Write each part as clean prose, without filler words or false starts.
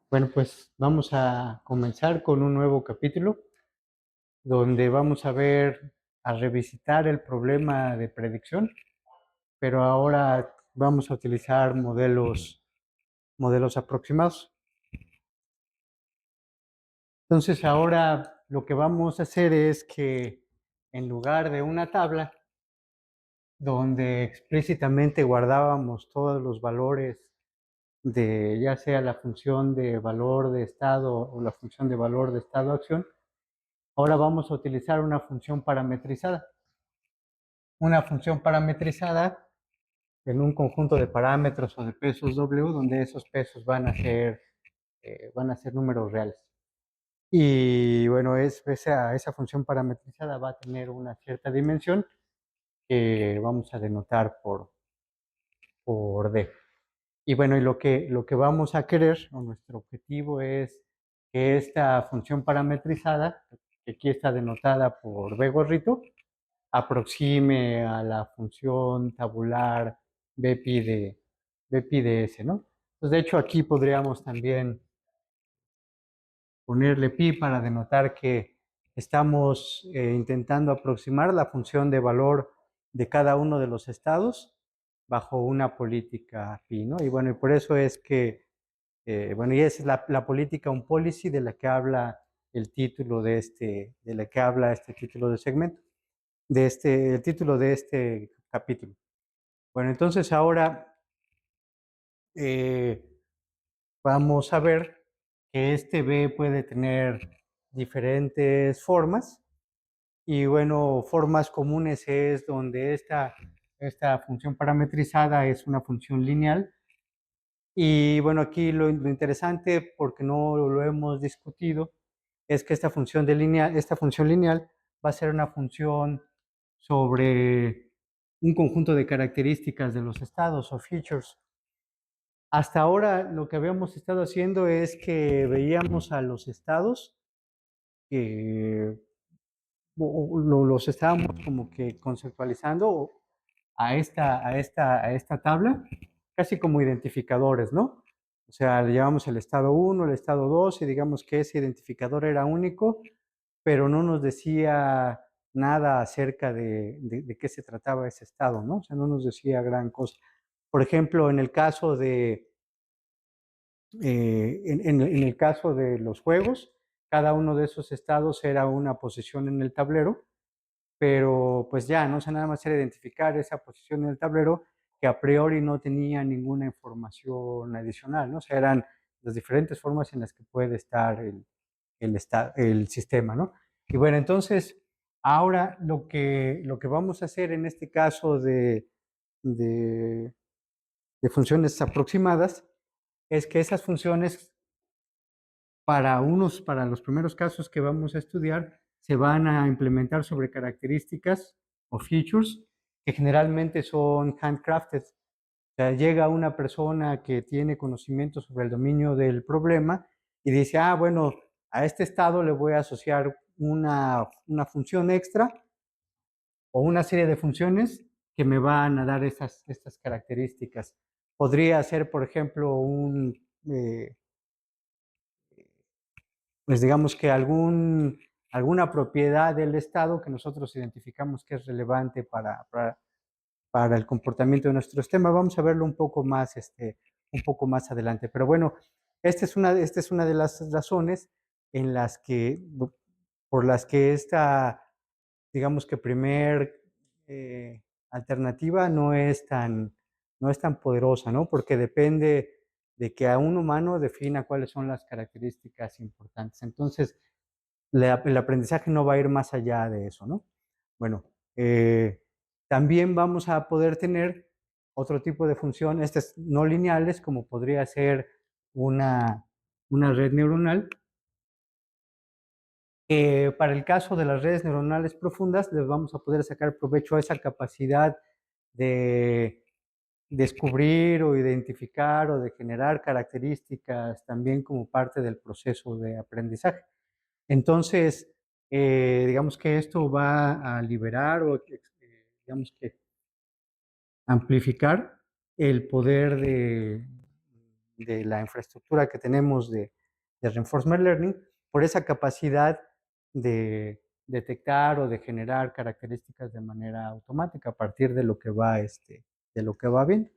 Bueno, pues vamos a comenzar con un nuevo capítulo donde vamos a revisitar el problema de predicción, pero ahora vamos a utilizar modelos aproximados. Entonces ahora lo que vamos a hacer es que en lugar de una tabla donde explícitamente guardábamos todos los valores de ya sea la función de valor de estado o la función de valor de estado-acción, ahora vamos a utilizar una función parametrizada. Una función parametrizada en un conjunto de parámetros o de pesos W, donde esos pesos van a ser números reales. Y bueno, esa función parametrizada va a tener una cierta dimensión que vamos a denotar por D. Y bueno, y lo que vamos a querer, o nuestro objetivo es que esta función parametrizada, que aquí está denotada por B gorrito, aproxime a la función tabular BPI de S, ¿no? Entonces, de hecho, aquí podríamos también ponerle pi para denotar que estamos intentando aproximar la función de valor de cada uno de los estados bajo una política pi, ¿no? Y bueno, y por eso es que, bueno, y esa es la política on policy de la que habla el título de la que habla este título de segmento, el título de este capítulo. Bueno, entonces ahora eh, vamos a ver que este B puede tener diferentes formas y bueno, formas comunes es donde esta función parametrizada es una función lineal y bueno, aquí lo interesante, porque no lo hemos discutido, es que esta función lineal va a ser una función sobre un conjunto de características de los estados o features. Hasta ahora lo que habíamos estado haciendo es que veíamos a los estados, que los estábamos como que conceptualizando a esta tabla, casi como identificadores, ¿no? O sea, le llamamos el estado 1, el estado 2, y digamos que ese identificador era único, pero no nos decía nada acerca de qué se trataba ese estado, ¿no? O sea, no nos decía gran cosa. Por ejemplo, en el caso de los juegos, cada uno de esos estados era una posición en el tablero, pero pues ya, ¿no? O sea, nada más era identificar esa posición en el tablero que a priori no tenía ninguna información adicional, ¿no? O sea, eran las diferentes formas en las que puede estar el sistema, ¿no? Y bueno, entonces, ahora lo que vamos a hacer en este caso de, de funciones aproximadas es que esas funciones para los primeros casos que vamos a estudiar, se van a implementar sobre características o features que generalmente son handcrafted. O sea, llega una persona que tiene conocimiento sobre el dominio del problema y dice, bueno, a este estado le voy a asociar una función extra o una serie de funciones que me van a dar estas características. Podría ser, por ejemplo, pues digamos que alguna propiedad del Estado que nosotros identificamos que es relevante para el comportamiento de nuestro sistema. Vamos a verlo un poco más adelante. Pero bueno, esta es una de las razones en las que, por las que digamos que primer alternativa no es tan poderosa, ¿no? Porque depende de que a un humano defina cuáles son las características importantes. Entonces, el aprendizaje no va a ir más allá de eso, ¿no? Bueno, también vamos a poder tener otro tipo de función, estas no lineales, como podría ser una red neuronal. Para el caso de las redes neuronales profundas, les vamos a poder sacar provecho a esa capacidad de descubrir o identificar o de generar características también como parte del proceso de aprendizaje. Entonces, digamos que esto va a liberar o digamos que amplificar el poder de la infraestructura que tenemos de Reinforcement Learning, por esa capacidad de detectar o de generar características de manera automática a partir de lo que va, de lo que va viendo.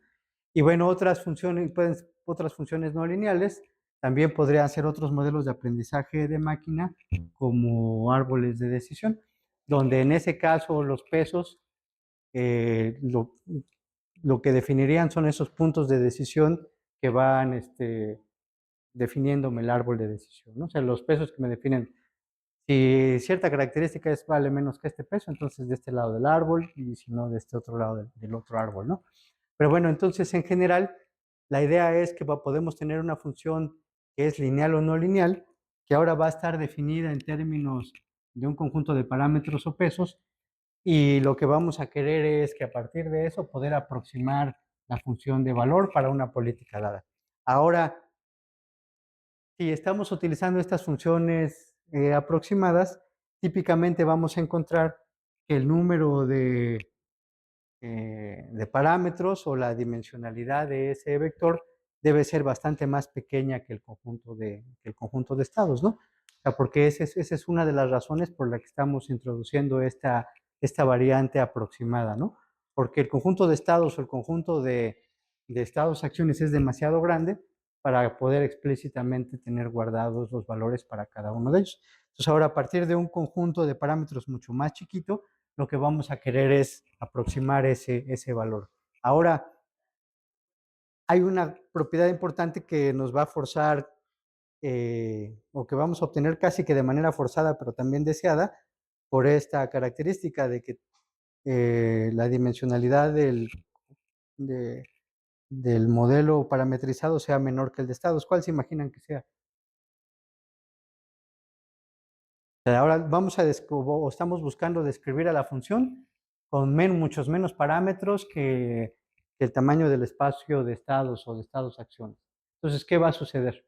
Y bueno, otras funciones no lineales también podrían ser otros modelos de aprendizaje de máquina como árboles de decisión, donde en ese caso los pesos lo que definirían son esos puntos de decisión que van definiéndome el árbol de decisión, ¿no? O sea, los pesos que me definen si cierta característica vale menos que este peso, entonces de este lado del árbol, y si no, de este otro lado del otro árbol, ¿no? Pero bueno, entonces en general, la idea es que podemos tener una función que es lineal o no lineal, que ahora va a estar definida en términos de un conjunto de parámetros o pesos, y lo que vamos a querer es que a partir de eso poder aproximar la función de valor para una política dada. Ahora, si estamos utilizando estas funciones aproximadas, típicamente vamos a encontrar que el número de parámetros o la dimensionalidad de ese vector debe ser bastante más pequeña que el conjunto de estados, ¿no? O sea, porque esa es una de las razones por la que estamos introduciendo esta variante aproximada, ¿no? Porque el conjunto de estados o el conjunto de estados-acciones es demasiado grande para poder explícitamente tener guardados los valores para cada uno de ellos. Entonces, ahora a partir de un conjunto de parámetros mucho más chiquito, lo que vamos a querer es aproximar ese valor. Ahora, hay una propiedad importante que nos va a forzar, o que vamos a obtener casi que de manera forzada, pero también deseada, por esta característica de que la dimensionalidad de- del modelo parametrizado sea menor que el de estados. ¿Cuál se imaginan que sea? Ahora vamos a o estamos buscando describir a la función con muchos menos parámetros que el tamaño del espacio de estados o de estados-acciones. Entonces, ¿qué va a suceder?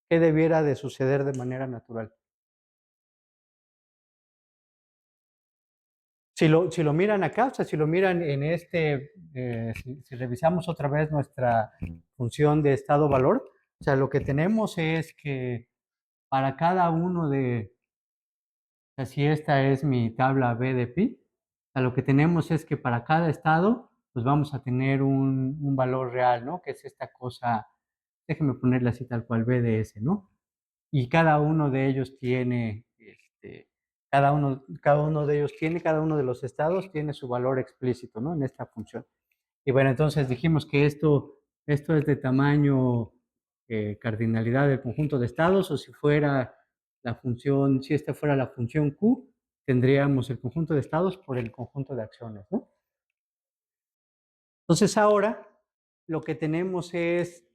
¿Qué debiera de suceder de manera natural? Si lo miran acá, o sea, si lo miran en si revisamos otra vez nuestra función de estado-valor, o sea, lo que tenemos es que para cada uno sea, si esta es mi tabla B de pi, lo que tenemos es que para cada estado, pues vamos a tener un valor real, ¿no? Que es esta cosa, déjenme ponerle así tal cual B de S, ¿no? Y cada uno de ellos tiene, cada uno de los estados tiene su valor explícito, ¿no? En esta función. Y bueno, entonces dijimos que esto es de tamaño cardinalidad del conjunto de estados, o si esta fuera la función Q, tendríamos el conjunto de estados por el conjunto de acciones, ¿no? Entonces ahora lo que tenemos es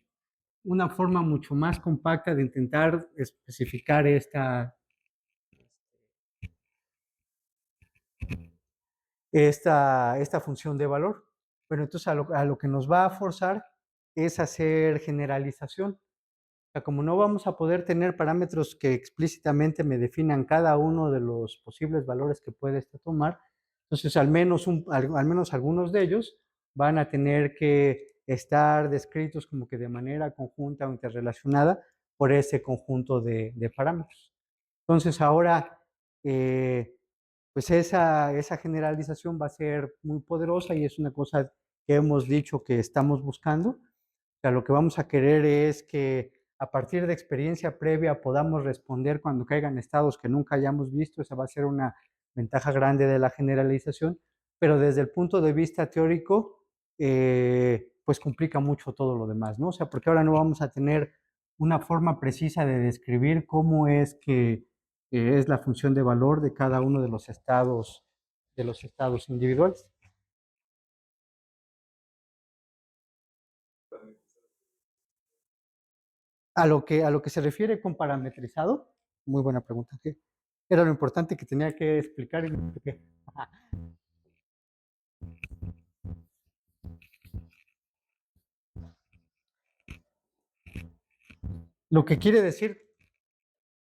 una forma mucho más compacta de intentar especificar esta función de valor. Pero entonces a lo que nos va a forzar es hacer generalización. O sea, como no vamos a poder tener parámetros que explícitamente me definan cada uno de los posibles valores que puede tomar, entonces al menos algunos de ellos van a tener que estar descritos como que de manera conjunta o interrelacionada por ese conjunto de parámetros. Entonces ahora, pues esa generalización va a ser muy poderosa y es una cosa que hemos dicho que estamos buscando. O sea, lo que vamos a querer es que a partir de experiencia previa podamos responder cuando caigan estados que nunca hayamos visto. Esa va a ser una ventaja grande de la generalización, pero desde el punto de vista teórico, pues complica mucho todo lo demás, ¿no? O sea, porque ahora no vamos a tener una forma precisa de describir cómo es que es la función de valor de cada uno de los estados individuales. A lo que se refiere con parametrizado, muy buena pregunta. ¿Qué era lo importante que tenía que explicar? Y no expliqué? Lo que quiere decir,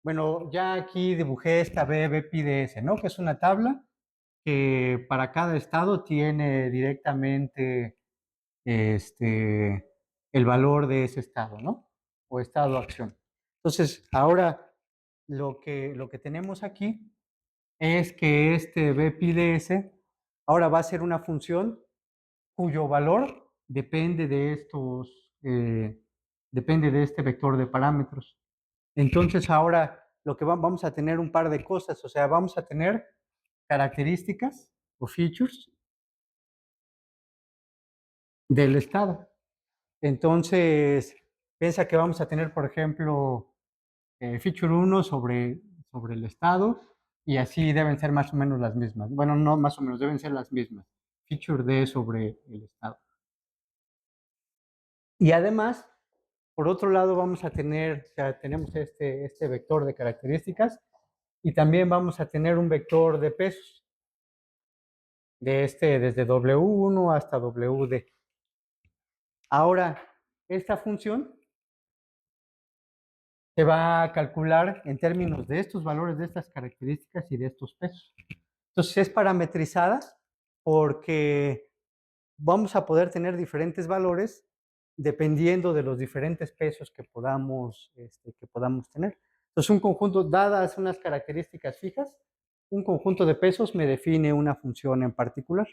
bueno, ya aquí dibujé esta BPIDS, ¿no? Que es una tabla que para cada estado tiene directamente el valor de ese estado, ¿no? o estado-acción. Entonces, ahora lo que tenemos aquí es que este BPDS ahora va a ser una función cuyo valor depende de depende de este vector de parámetros. Entonces ahora lo que vamos a tener un par de cosas, o sea, vamos a tener características o features del estado. Entonces, piensa que vamos a tener, por ejemplo, feature 1 sobre el estado y así deben ser más o menos las mismas. Bueno, no más o menos, deben ser las mismas. Feature D sobre el estado. Y además, por otro lado, vamos a tener, o sea, tenemos este vector de características y también vamos a tener un vector de pesos, desde W1 hasta WD. Ahora, esta función se va a calcular en términos de estos valores, de estas características y de estos pesos. Entonces, es parametrizada porque vamos a poder tener diferentes valores dependiendo de los diferentes pesos que podamos tener. Entonces, un conjunto, dadas unas características fijas, un conjunto de pesos me define una función en particular.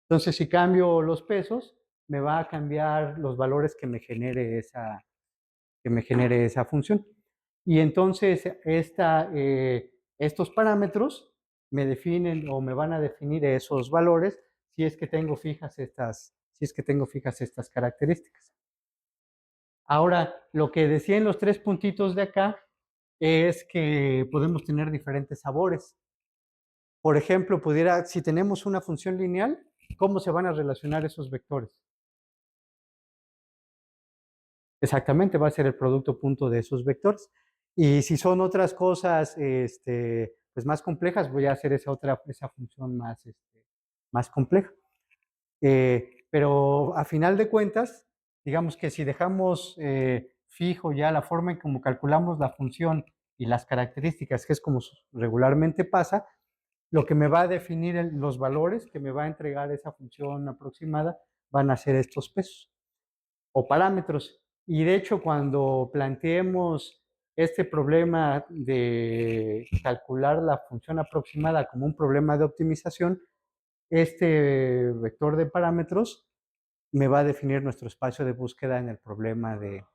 Entonces, si cambio los pesos, me va a cambiar los valores que me genere esa función. Y entonces, estos parámetros me definen o me van a definir esos valores si es que tengo fijas estas características. Ahora, lo que decía en los 3 puntitos de acá es que podemos tener diferentes sabores. Por ejemplo, si tenemos una función lineal, ¿cómo se van a relacionar esos vectores? Exactamente, va a ser el producto punto de esos vectores. Y si son otras cosas pues más complejas, voy a hacer esa función más compleja. Pero a final de cuentas, digamos que si dejamos fijo ya la forma en cómo calculamos la función y las características, que es como regularmente pasa, lo que me va a definir los valores que me va a entregar esa función aproximada van a ser estos pesos o parámetros. Y de hecho, cuando planteemos este problema de calcular la función aproximada como un problema de optimización, este vector de parámetros me va a definir nuestro espacio de búsqueda en el problema de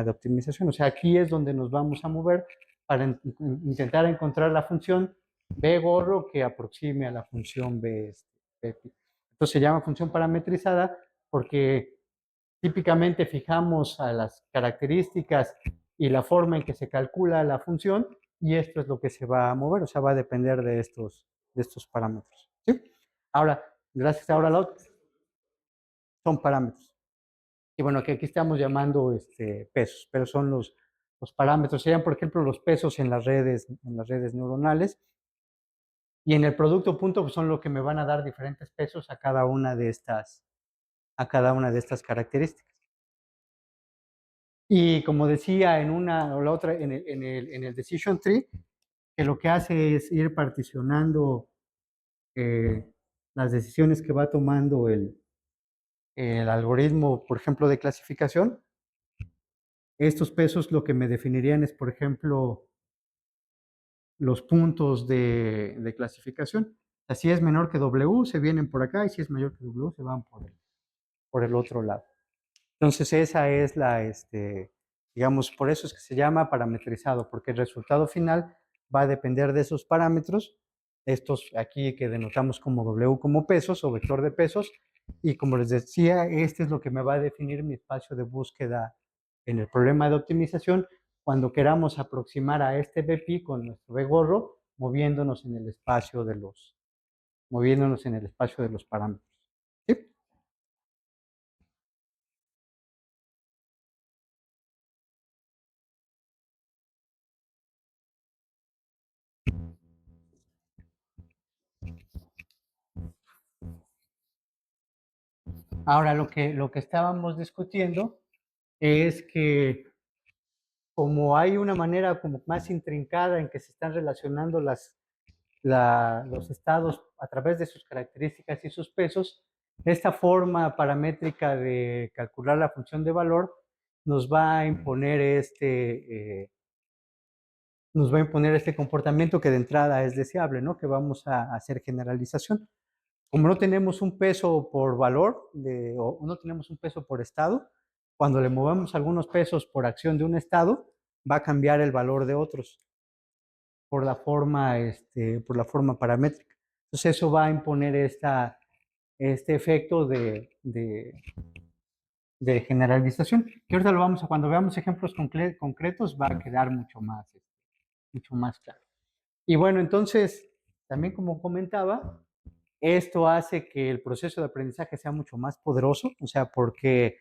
optimización. O sea, aquí es donde nos vamos a mover para intentar encontrar la función B gorro que aproxime a la función B. Entonces se llama función parametrizada porque típicamente fijamos a las características y la forma en que se calcula la función y esto es lo que se va a mover, o sea, va a depender de estos parámetros. ¿Sí? Ahora, gracias ahora a son parámetros. Y bueno, que aquí estamos llamando pesos, pero son los parámetros. Serían, por ejemplo, los pesos en las redes neuronales. Y en el producto punto pues, son lo que me van a dar diferentes pesos a cada una de estas características. Y como decía en una o la otra, en el decision tree, que lo que hace es ir particionando las decisiones que va tomando el algoritmo, por ejemplo, de clasificación. Estos pesos lo que me definirían es, por ejemplo, los puntos de clasificación. O sea, si es menor que W, se vienen por acá, y si es mayor que W, se van por el otro lado. Entonces, esa es digamos, por eso es que se llama parametrizado, porque el resultado final va a depender de esos parámetros, estos aquí que denotamos como W como pesos o vector de pesos, y como les decía, este es lo que me va a definir mi espacio de búsqueda en el problema de optimización cuando queramos aproximar a este BP con nuestro B gorro, moviéndonos en el espacio de los parámetros. ¿Sí? Ahora, lo que estábamos discutiendo es que como hay una manera como más intrincada en que se están relacionando los estados a través de sus características y sus pesos, esta forma paramétrica de calcular la función de valor nos va a imponer este comportamiento que de entrada es deseable, ¿no? Que vamos a hacer generalización. Como no tenemos un peso por valor o no tenemos un peso por estado, cuando le movemos algunos pesos por acción de un estado, va a cambiar el valor de otros por la forma paramétrica. Entonces eso va a imponer este efecto de generalización, que ahorita cuando veamos ejemplos concretos, va a quedar mucho más claro. Y bueno, entonces, también como comentaba, esto hace que el proceso de aprendizaje sea mucho más poderoso, o sea, porque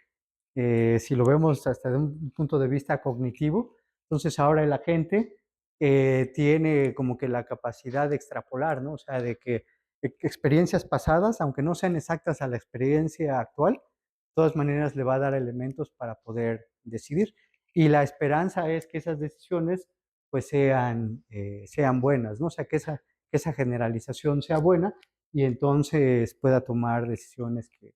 si lo vemos hasta de un punto de vista cognitivo, entonces ahora el agente tiene como que la capacidad de extrapolar, ¿no? O sea, de que experiencias pasadas, aunque no sean exactas a la experiencia actual, de todas maneras le va a dar elementos para poder decidir. Y la esperanza es que esas decisiones pues sean buenas, ¿no? O sea, que esa generalización sea buena y entonces pueda tomar decisiones que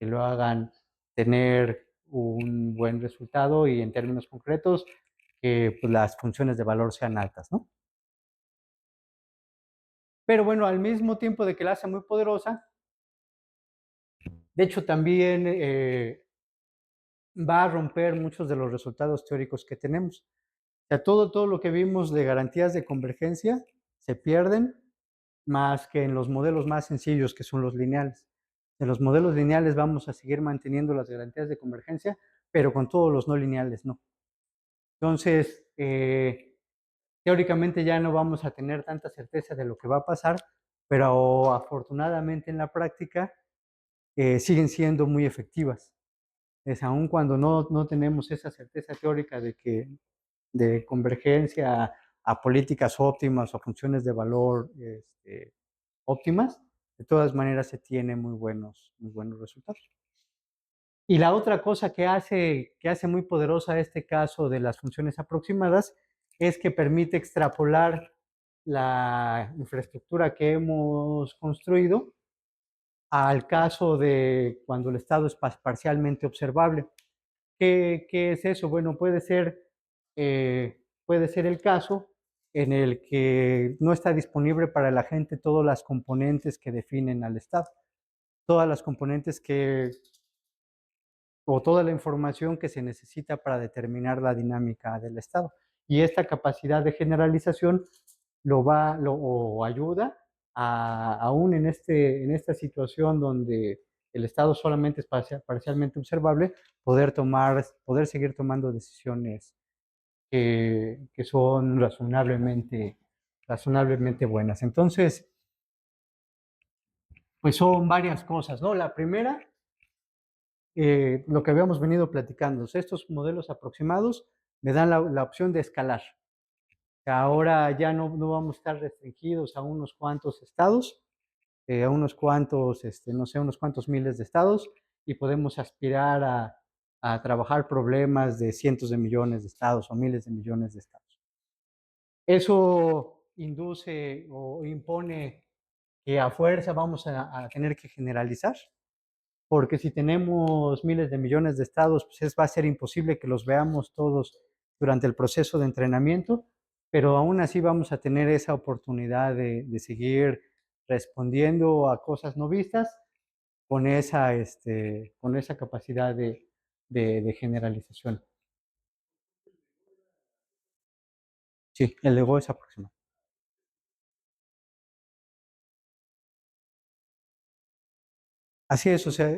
lo hagan tener un buen resultado y en términos concretos que pues, las funciones de valor sean altas, ¿no? Pero bueno, al mismo tiempo de que la hace muy poderosa, de hecho también va a romper muchos de los resultados teóricos que tenemos. O sea, todo lo que vimos de garantías de convergencia se pierden más que en los modelos más sencillos, que son los lineales. En los modelos lineales vamos a seguir manteniendo las garantías de convergencia, pero con todos los no lineales no. Entonces, teóricamente ya no vamos a tener tanta certeza de lo que va a pasar, pero afortunadamente en la práctica siguen siendo muy efectivas. Es aun cuando no tenemos esa certeza teórica de convergencia a políticas óptimas o funciones de valor óptimas, de todas maneras se tienen muy buenos resultados. Y la otra cosa que hace muy poderosa este caso de las funciones aproximadas es que permite extrapolar la infraestructura que hemos construido al caso de cuando el estado es parcialmente observable. ¿Qué es eso? Bueno, puede ser el caso en el que no está disponible para la gente todas las componentes que definen al estado, todas las componentes o toda la información que se necesita para determinar la dinámica del estado. Y esta capacidad de generalización o ayuda aún en esta situación donde el estado solamente es parcialmente observable, poder seguir tomando decisiones que son razonablemente buenas. Entonces, pues son varias cosas, ¿no? La primera, lo que habíamos venido platicando, estos modelos aproximados me dan la opción de escalar. Ahora ya no vamos a estar restringidos a unos cuantos estados, a unos cuantos, no sé, unos cuantos miles de estados y podemos aspirar a trabajar problemas de cientos de millones de estados o miles de millones de estados. Eso induce o impone que a fuerza vamos a tener que generalizar, porque si tenemos miles de millones de estados, pues va a ser imposible que los veamos todos durante el proceso de entrenamiento, pero aún así vamos a tener esa oportunidad de seguir respondiendo a cosas no vistas con esa capacidad de generalización. Sí, el ego es aproximado. Así es, o sea,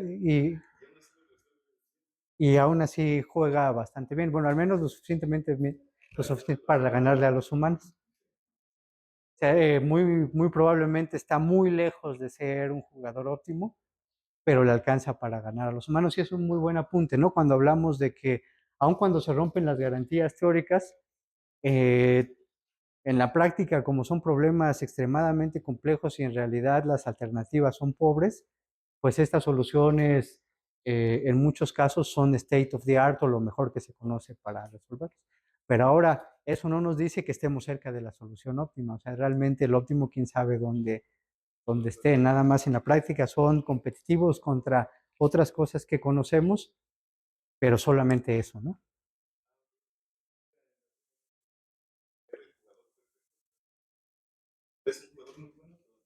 y aún así juega bastante bien. Bueno, al menos lo suficiente para ganarle a los humanos. O sea, muy probablemente está muy lejos de ser un jugador óptimo, pero le alcanza para ganar a los humanos. Y es un muy buen apunte, ¿no? Cuando hablamos de que, aun cuando se rompen las garantías teóricas, eh, en la práctica, como son problemas extremadamente complejos y en realidad las alternativas son pobres, pues estas soluciones en muchos casos son state of the art o lo mejor que se conoce para resolverlos. Pero ahora, eso no nos dice que estemos cerca de la solución óptima. O sea, realmente el óptimo, quién sabe dónde esté. Nada más en la práctica son competitivos contra otras cosas que conocemos, pero solamente eso, ¿no?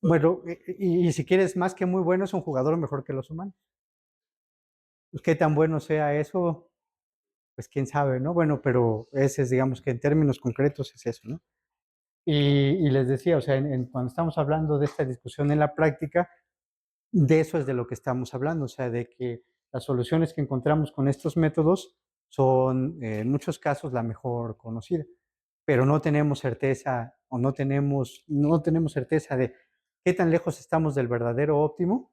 Bueno, y si quieres más que muy bueno, es un jugador mejor que los humanos. Pues, qué tan bueno sea eso, pues quién sabe, ¿no? Bueno, pero ese es, digamos que en términos concretos es eso, ¿no? Y les decía, o sea, cuando estamos hablando de esta discusión en la práctica, de eso es de lo que estamos hablando, o sea, de que las soluciones que encontramos con estos métodos son, en muchos casos, la mejor conocida, pero no tenemos certeza o no tenemos certeza de qué tan lejos estamos del verdadero óptimo,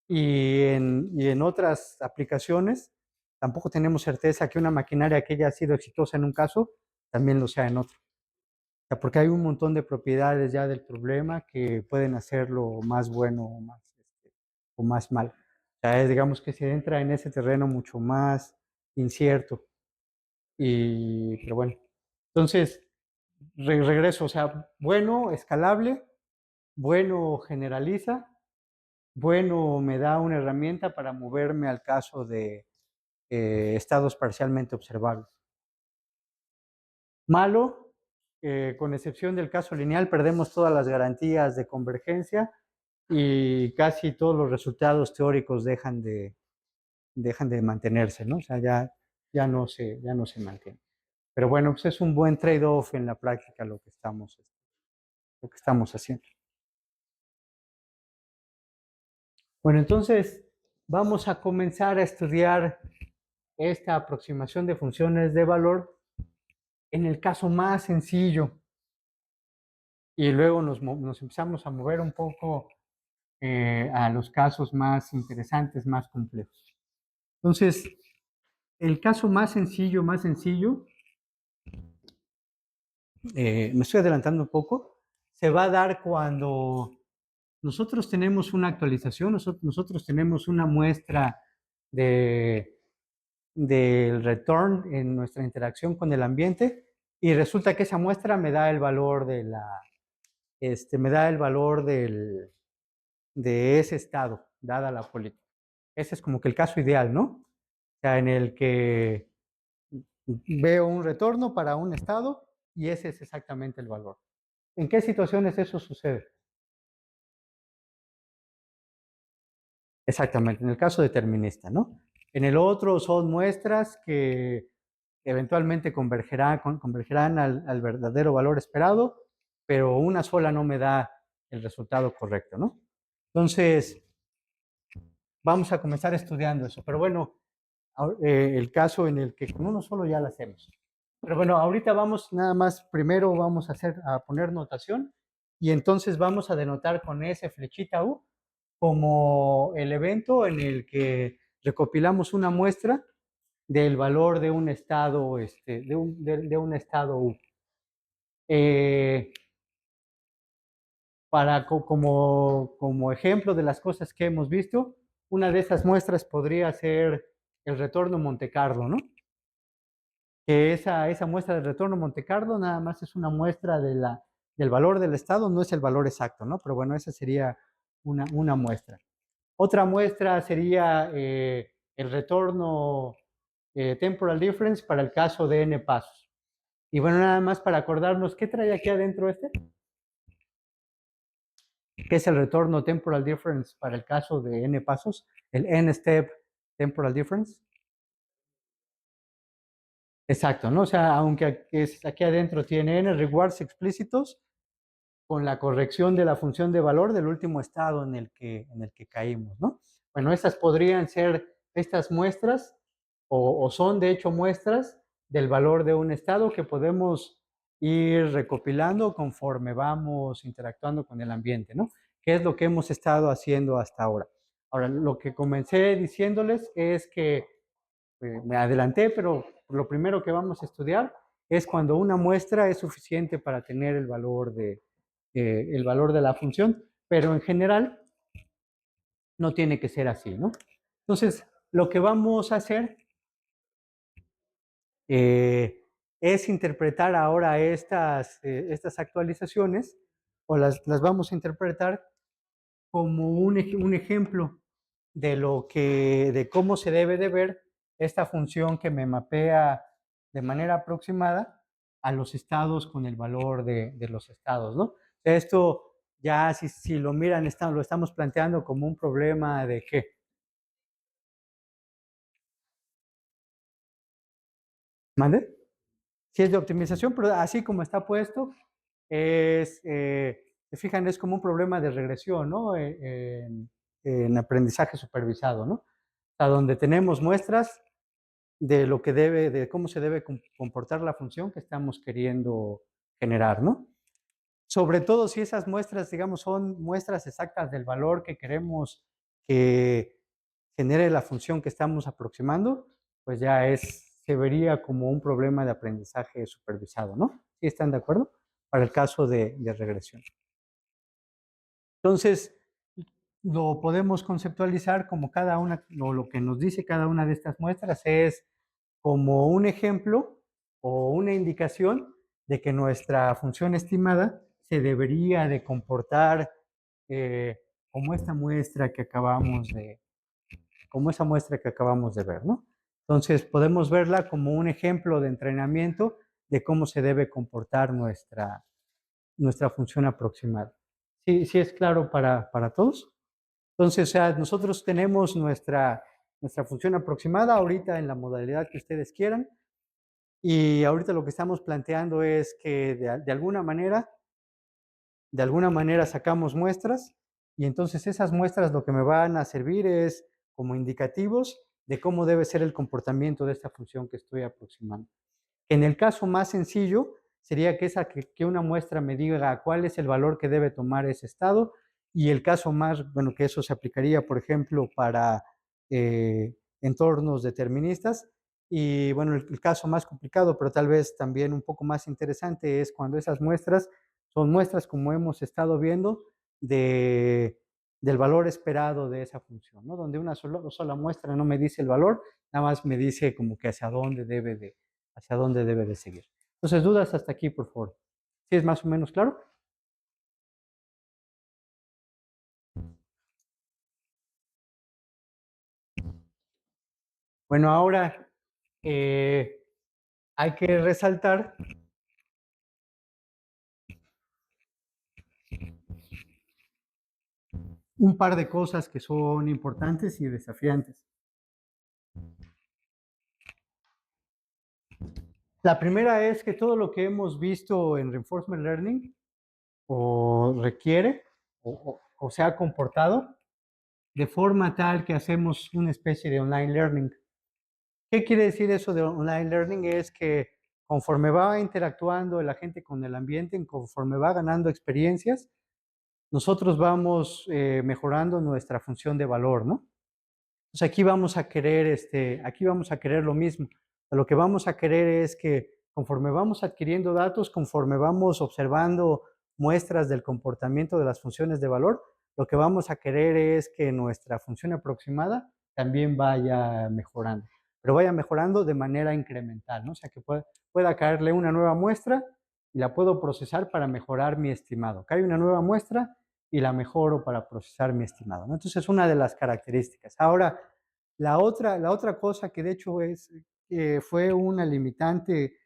y en otras aplicaciones tampoco tenemos certeza que una maquinaria que haya sido exitosa en un caso también lo sea en otro. O sea, porque hay un montón de propiedades ya del problema que pueden hacerlo más bueno o más mal. O sea, digamos que se entra en ese terreno mucho más incierto. Pero bueno, entonces, regreso, o sea, bueno, escalable, bueno, generaliza, bueno, me da una herramienta para moverme al caso de estados parcialmente observables. Malo, con excepción del caso lineal, perdemos todas las garantías de convergencia y casi todos los resultados teóricos dejan de mantenerse, ¿no? O sea, ya no se mantiene. Pero bueno, pues es un buen trade-off en la práctica lo que estamos haciendo. Bueno, entonces vamos a comenzar a estudiar esta aproximación de funciones de valor en el caso más sencillo y luego nos empezamos a mover un poco a los casos más interesantes, más complejos. Entonces, el caso más sencillo, me estoy adelantando un poco, se va a dar cuando nosotros tenemos una actualización, nosotros tenemos una muestra de, del return en nuestra interacción con el ambiente y resulta que esa muestra me da el valor de ese estado, dada la política. Ese es como que el caso ideal, ¿no? O sea, en el que veo un retorno para un estado y ese es exactamente el valor. ¿En qué situaciones eso sucede? Exactamente, en el caso determinista, ¿no? En el otro son muestras que eventualmente convergerán al verdadero valor esperado, pero una sola no me da el resultado correcto, ¿no? Entonces, vamos a comenzar estudiando eso. Pero bueno, el caso en el que con uno solo ya lo hacemos. Pero bueno, ahorita vamos nada más, primero vamos a poner notación y entonces vamos a denotar con ese flechita U como el evento en el que recopilamos una muestra del valor de un estado, de un estado U. Eh, como ejemplo de las cosas que hemos visto, una de esas muestras podría ser el retorno Monte Carlo, ¿no? Que esa muestra del retorno Monte Carlo nada más es una muestra del valor del estado, no es el valor exacto, ¿no? Pero bueno, esa sería una muestra. Otra muestra sería el retorno temporal difference para el caso de n pasos. Y bueno, nada más para acordarnos, ¿qué trae aquí adentro este? ¿Qué es el retorno temporal difference para el caso de n pasos? El n-step temporal difference. Exacto, ¿no? O sea, aunque aquí adentro tiene n rewards explícitos, con la corrección de la función de valor del último estado en el que caímos, ¿no? Bueno, estas podrían ser estas muestras o son de hecho muestras del valor de un estado que podemos ir recopilando conforme vamos interactuando con el ambiente, ¿no? Que es lo que hemos estado haciendo hasta ahora. Ahora, lo que comencé diciéndoles es que me adelanté, pero lo primero que vamos a estudiar es cuando una muestra es suficiente para tener el valor de la función, pero en general no tiene que ser así, ¿no? Entonces, lo que vamos a hacer eh, es interpretar ahora estas actualizaciones, o las vamos a interpretar como un ejemplo de cómo se debe de ver esta función que me mapea de manera aproximada a los estados con el valor de los estados, ¿no? Esto ya si lo miran, lo estamos planteando como un problema de ¿qué? ¿Mande? Sí es de optimización, pero así como está puesto, se fijan, es como un problema de regresión, ¿no? En aprendizaje supervisado, ¿no? A donde tenemos muestras de lo que debe, de cómo se debe comportar la función que estamos queriendo generar, ¿no? Sobre todo si esas muestras, digamos, son muestras exactas del valor que queremos que genere la función que estamos aproximando, pues ya se vería como un problema de aprendizaje supervisado, ¿no? ¿Sí están de acuerdo? Para el caso de regresión. Entonces, lo podemos conceptualizar como cada una, o lo que nos dice cada una de estas muestras es como un ejemplo o una indicación de que nuestra función estimada se debería de comportar eh, como esta muestra que acabamos de, como esa muestra que acabamos de ver, ¿no? Entonces podemos verla como un ejemplo de entrenamiento de cómo se debe comportar nuestra función aproximada. ¿Sí, sí es claro para todos? Entonces, o sea, nosotros tenemos nuestra función aproximada ahorita en la modalidad que ustedes quieran. Y ahorita lo que estamos planteando es que de alguna manera sacamos muestras y entonces esas muestras lo que me van a servir es como indicativos de cómo debe ser el comportamiento de esta función que estoy aproximando. En el caso más sencillo, sería que una muestra me diga cuál es el valor que debe tomar ese estado, y el caso más, bueno, que eso se aplicaría, por ejemplo, para entornos deterministas. Y bueno, el caso más complicado, pero tal vez también un poco más interesante, es cuando esas muestras son muestras, como hemos estado viendo, de, del valor esperado de esa función, ¿no? Donde una sola muestra no me dice el valor, nada más me dice como que hacia dónde debe de seguir. Entonces, dudas hasta aquí, por favor. ¿Sí es más o menos claro? Bueno, ahora eh, hay que resaltar un par de cosas que son importantes y desafiantes. La primera es que todo lo que hemos visto en Reinforcement Learning o requiere o se ha comportado de forma tal que hacemos una especie de online learning. ¿Qué quiere decir eso de online learning? Es que conforme va interactuando la gente con el ambiente, conforme va ganando experiencias, nosotros vamos mejorando nuestra función de valor, ¿no? Entonces aquí vamos a querer lo mismo. Lo que vamos a querer es que conforme vamos adquiriendo datos, conforme vamos observando muestras del comportamiento de las funciones de valor, lo que vamos a querer es que nuestra función aproximada también vaya mejorando, pero vaya mejorando de manera incremental, ¿no? O sea, que pueda caerle una nueva muestra y la puedo procesar para mejorar mi estimado. Cae una nueva muestra y la mejoro para procesar mi estimado, ¿no? Entonces, es una de las características. Ahora, la otra cosa que de hecho fue una limitante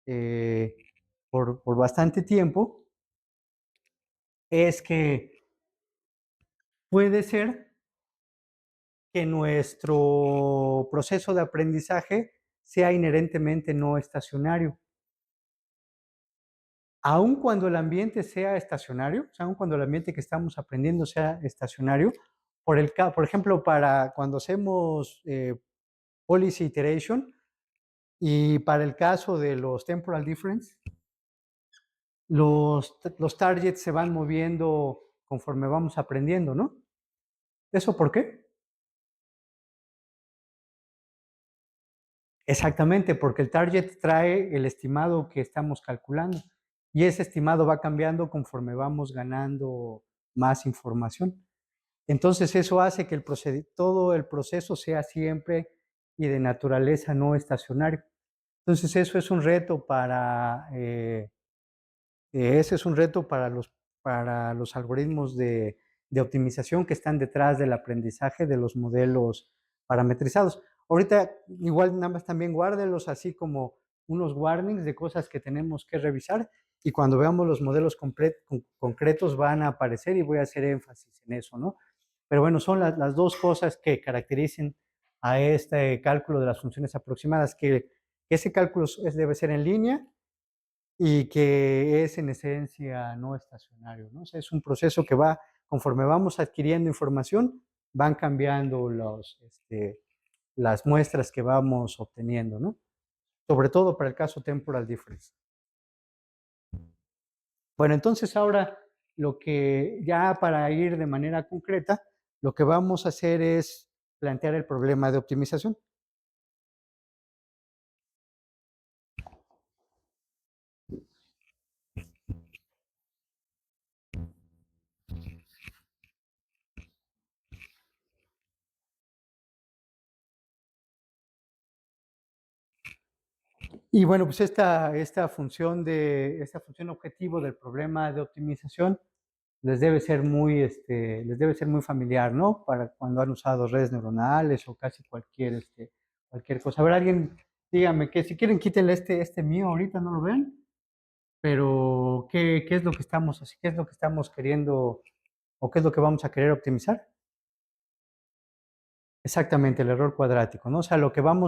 eh, por bastante tiempo es que puede ser que nuestro proceso de aprendizaje sea inherentemente no estacionario. Aun cuando el ambiente sea estacionario, o sea, aun cuando el ambiente que estamos aprendiendo sea estacionario, por ejemplo, para cuando hacemos policy iteration y para el caso de los temporal difference, los targets se van moviendo conforme vamos aprendiendo, ¿no? ¿Eso por qué? Exactamente, porque el target trae el estimado que estamos calculando y ese estimado va cambiando conforme vamos ganando más información. Entonces eso hace que todo el proceso sea siempre y de naturaleza no estacionario. Entonces eso es un reto ese es un reto para los algoritmos de optimización que están detrás del aprendizaje de los modelos parametrizados. Ahorita igual nada más también guárdenlos así como unos warnings de cosas que tenemos que revisar y cuando veamos los modelos concretos van a aparecer y voy a hacer énfasis en eso, ¿no? Pero bueno, son las dos cosas que caracterizan a este cálculo de las funciones aproximadas, que ese cálculo debe ser en línea y que es en esencia no estacionario, ¿no? O sea, es un proceso que va, conforme vamos adquiriendo información, van cambiando las muestras que vamos obteniendo, ¿no? Sobre todo para el caso temporal difference. Bueno, entonces ahora lo que ya para ir de manera concreta, lo que vamos a hacer es plantear el problema de optimización. Y bueno, pues esta función objetivo del problema de optimización les debe ser muy familiar, ¿no? Para cuando han usado redes neuronales o casi cualquier cosa. A ver, alguien, dígame que si quieren quítenle este mío ahorita, no lo ven, pero ¿qué es lo que estamos así? ¿Qué es lo que estamos queriendo o qué es lo que vamos a querer optimizar? Exactamente, el error cuadrático, ¿no? O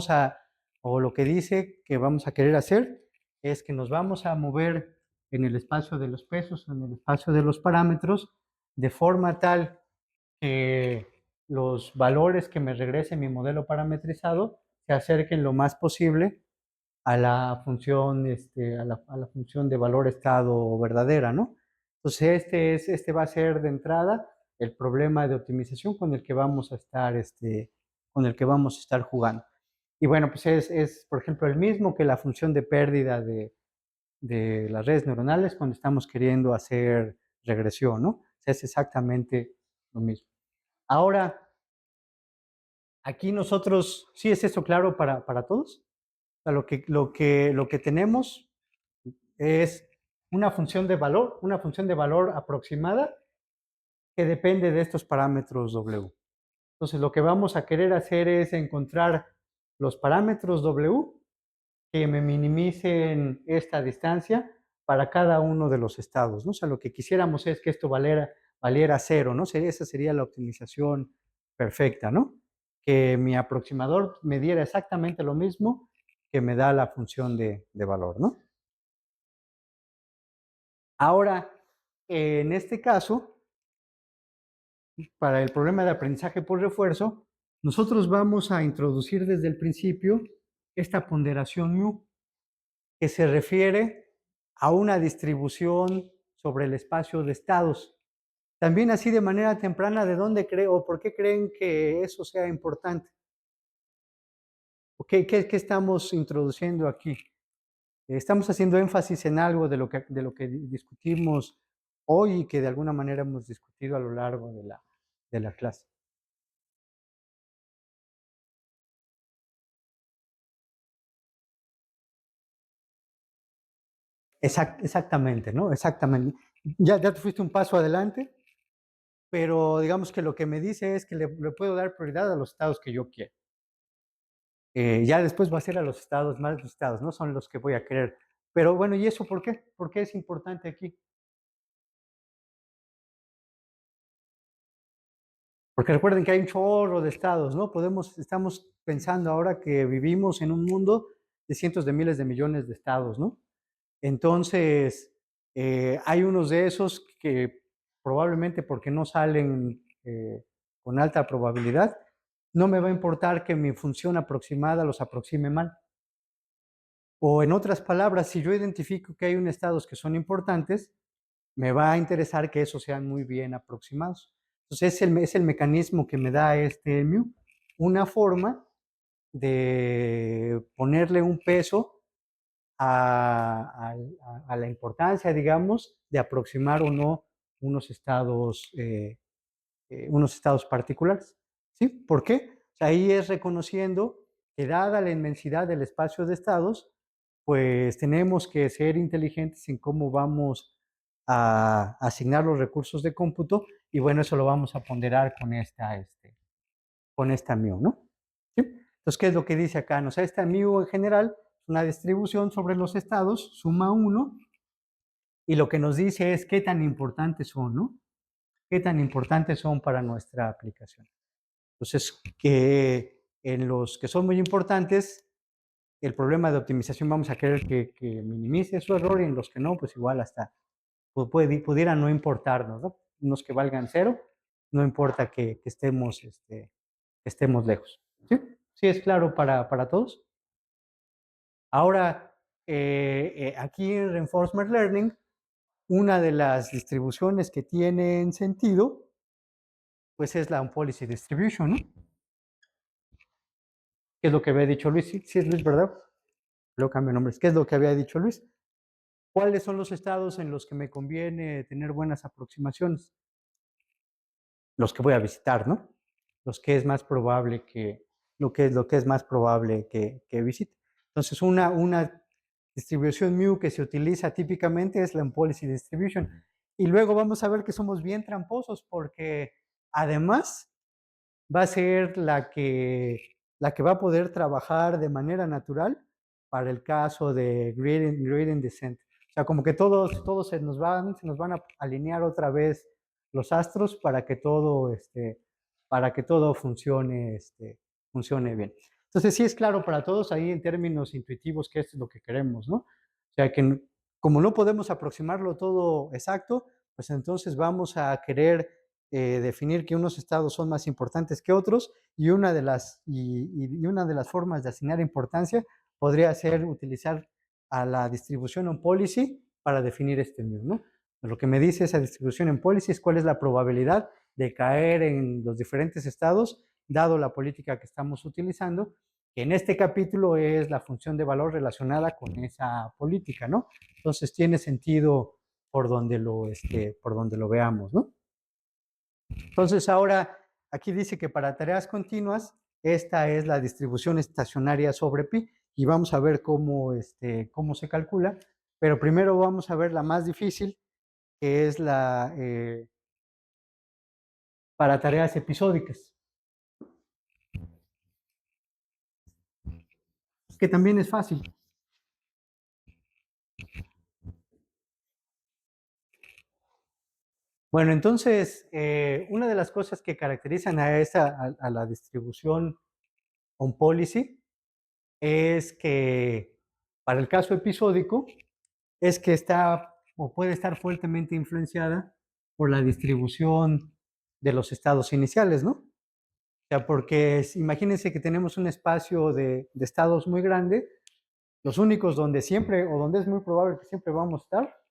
sea, o lo que dice que vamos a querer hacer es que nos vamos a mover en el espacio de los pesos, en el espacio de los parámetros, de forma tal que los valores que me regrese mi modelo parametrizado se acerquen lo más posible a la función, a la función de valor estado verdadera, ¿no? Entonces, este va a ser de entrada el problema de optimización con el que vamos a estar, con el que vamos a estar jugando. Y bueno, pues por ejemplo, el mismo que la función de pérdida de las redes neuronales cuando estamos queriendo hacer regresión, ¿no? O sea, es exactamente lo mismo. Ahora, aquí nosotros, ¿sí es eso claro para todos? O sea, lo que tenemos es una función de valor aproximada que depende de estos parámetros W. Entonces, lo que vamos a querer hacer es encontrar los parámetros W que me minimicen esta distancia para cada uno de los estados, ¿no? O sea, lo que quisiéramos es que esto valiera cero, ¿no? Esa sería la optimización perfecta, ¿no? Que mi aproximador me diera exactamente lo mismo que me da la función de valor, ¿no? Ahora, en este caso, para el problema de aprendizaje por refuerzo, nosotros vamos a introducir desde el principio esta ponderación mu, que se refiere a una distribución sobre el espacio de estados. También así de manera temprana, ¿de dónde creo o por qué creen que eso sea importante? ¿Qué estamos introduciendo aquí? Estamos haciendo énfasis en algo de lo que discutimos hoy y que de alguna manera hemos discutido a lo largo de la clase. Exactamente, ¿no? Exactamente. Ya te fuiste un paso adelante, pero digamos que lo que me dice es que le puedo dar prioridad a los estados que yo quiero. Ya después va a ser a los estados más listados, ¿no? Son los que voy a querer. Pero bueno, ¿y eso por qué? ¿Por qué es importante aquí? Porque recuerden que hay un chorro de estados, ¿no? Estamos pensando ahora que vivimos en un mundo de cientos de miles de millones de estados, ¿no? Entonces, hay unos de esos que probablemente porque no salen con alta probabilidad, no me va a importar que mi función aproximada los aproxime mal. O en otras palabras, si yo identifico que hay un estados que son importantes, me va a interesar que esos sean muy bien aproximados. Entonces, es el mecanismo que me da este mu, una forma de ponerle un peso a la importancia, digamos, de aproximar o no unos unos estados particulares. ¿Sí? ¿Por qué? O sea, ahí es reconociendo que dada la inmensidad del espacio de estados, pues tenemos que ser inteligentes en cómo vamos a asignar los recursos de cómputo y bueno, eso lo vamos a ponderar con esta mu, ¿no? ¿Sí? Entonces, ¿qué es lo que dice acá? O sea, esta mu en general es una distribución sobre los estados, suma 1, y lo que nos dice es qué tan importantes son, ¿no? Qué tan importantes son para nuestra aplicación. Entonces, que en los que son muy importantes, el problema de optimización vamos a querer que minimice su error, y en los que no, pues igual hasta pudiera no importarnos, ¿no? Unos que valgan 0, no importa que estemos lejos. ¿Sí? ¿Sí es claro para todos? Ahora, aquí en Reinforcement Learning, una de las distribuciones que tienen sentido, pues es la Policy Distribution, ¿no? ¿Qué es lo que había dicho Luis? Sí, sí es Luis, ¿verdad? Luego cambio nombres. ¿Qué es lo que había dicho Luis? ¿Cuáles son los estados en los que me conviene tener buenas aproximaciones? Los que voy a visitar, ¿no? Los que es más probable lo que es más probable que visite. Entonces, una distribución mu que se utiliza típicamente es la Policy Distribution. Y luego vamos a ver que somos bien tramposos, porque además va a ser la que va a poder trabajar de manera natural para el caso de gradient descent. O sea, como que todos se nos van a alinear otra vez los astros para que todo funcione bien. Entonces, sí es claro para todos ahí en términos intuitivos que esto es lo que queremos, ¿no? O sea, que como no podemos aproximarlo todo exacto, pues entonces vamos a querer definir que unos estados son más importantes que otros, y una de las formas de asignar importancia podría ser utilizar a la distribución en policy para definir este mu, ¿no? Lo que me dice esa distribución en policy es cuál es la probabilidad de caer en los diferentes estados, dado la política que estamos utilizando, que en este capítulo es la función de valor relacionada con esa política, ¿no? Entonces tiene sentido por donde lo veamos, ¿no? Entonces ahora aquí dice que para tareas continuas, esta es la distribución estacionaria sobre pi, y vamos a ver cómo se calcula, pero primero vamos a ver la más difícil, que es la para tareas episódicas, que también es fácil. Bueno, entonces, una de las cosas que caracterizan a la distribución on policy es que para el caso episódico es que está o puede estar fuertemente influenciada por la distribución de los estados iniciales, ¿no? O sea, porque imagínense que tenemos un espacio de estados muy grande, los únicos donde siempre o donde es muy probable que siempre vamos a estar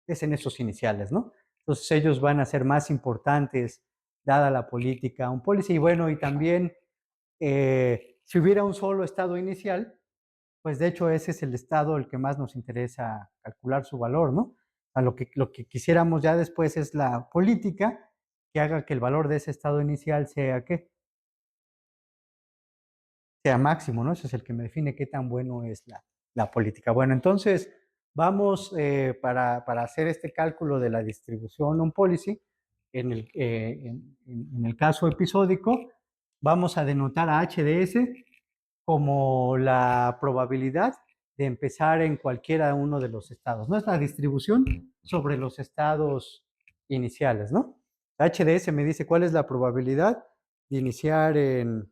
es en esos iniciales, ¿no? Entonces ellos van a ser más importantes dada la política, un policy. Y bueno, y también si hubiera un solo estado inicial, pues de hecho ese es el estado el que más nos interesa calcular su valor, ¿no? Lo que quisiéramos ya después es la política que haga que el valor de ese estado inicial sea, ¿qué? Sea máximo, ¿no? Ese es el que me define qué tan bueno es la política. Bueno, entonces vamos, para hacer este cálculo de la distribución on policy, en el caso episódico, vamos a denotar a HDS como la probabilidad de empezar en cualquiera uno de los estados. No es la distribución sobre los estados iniciales, ¿no? HDS me dice cuál es la probabilidad de iniciar en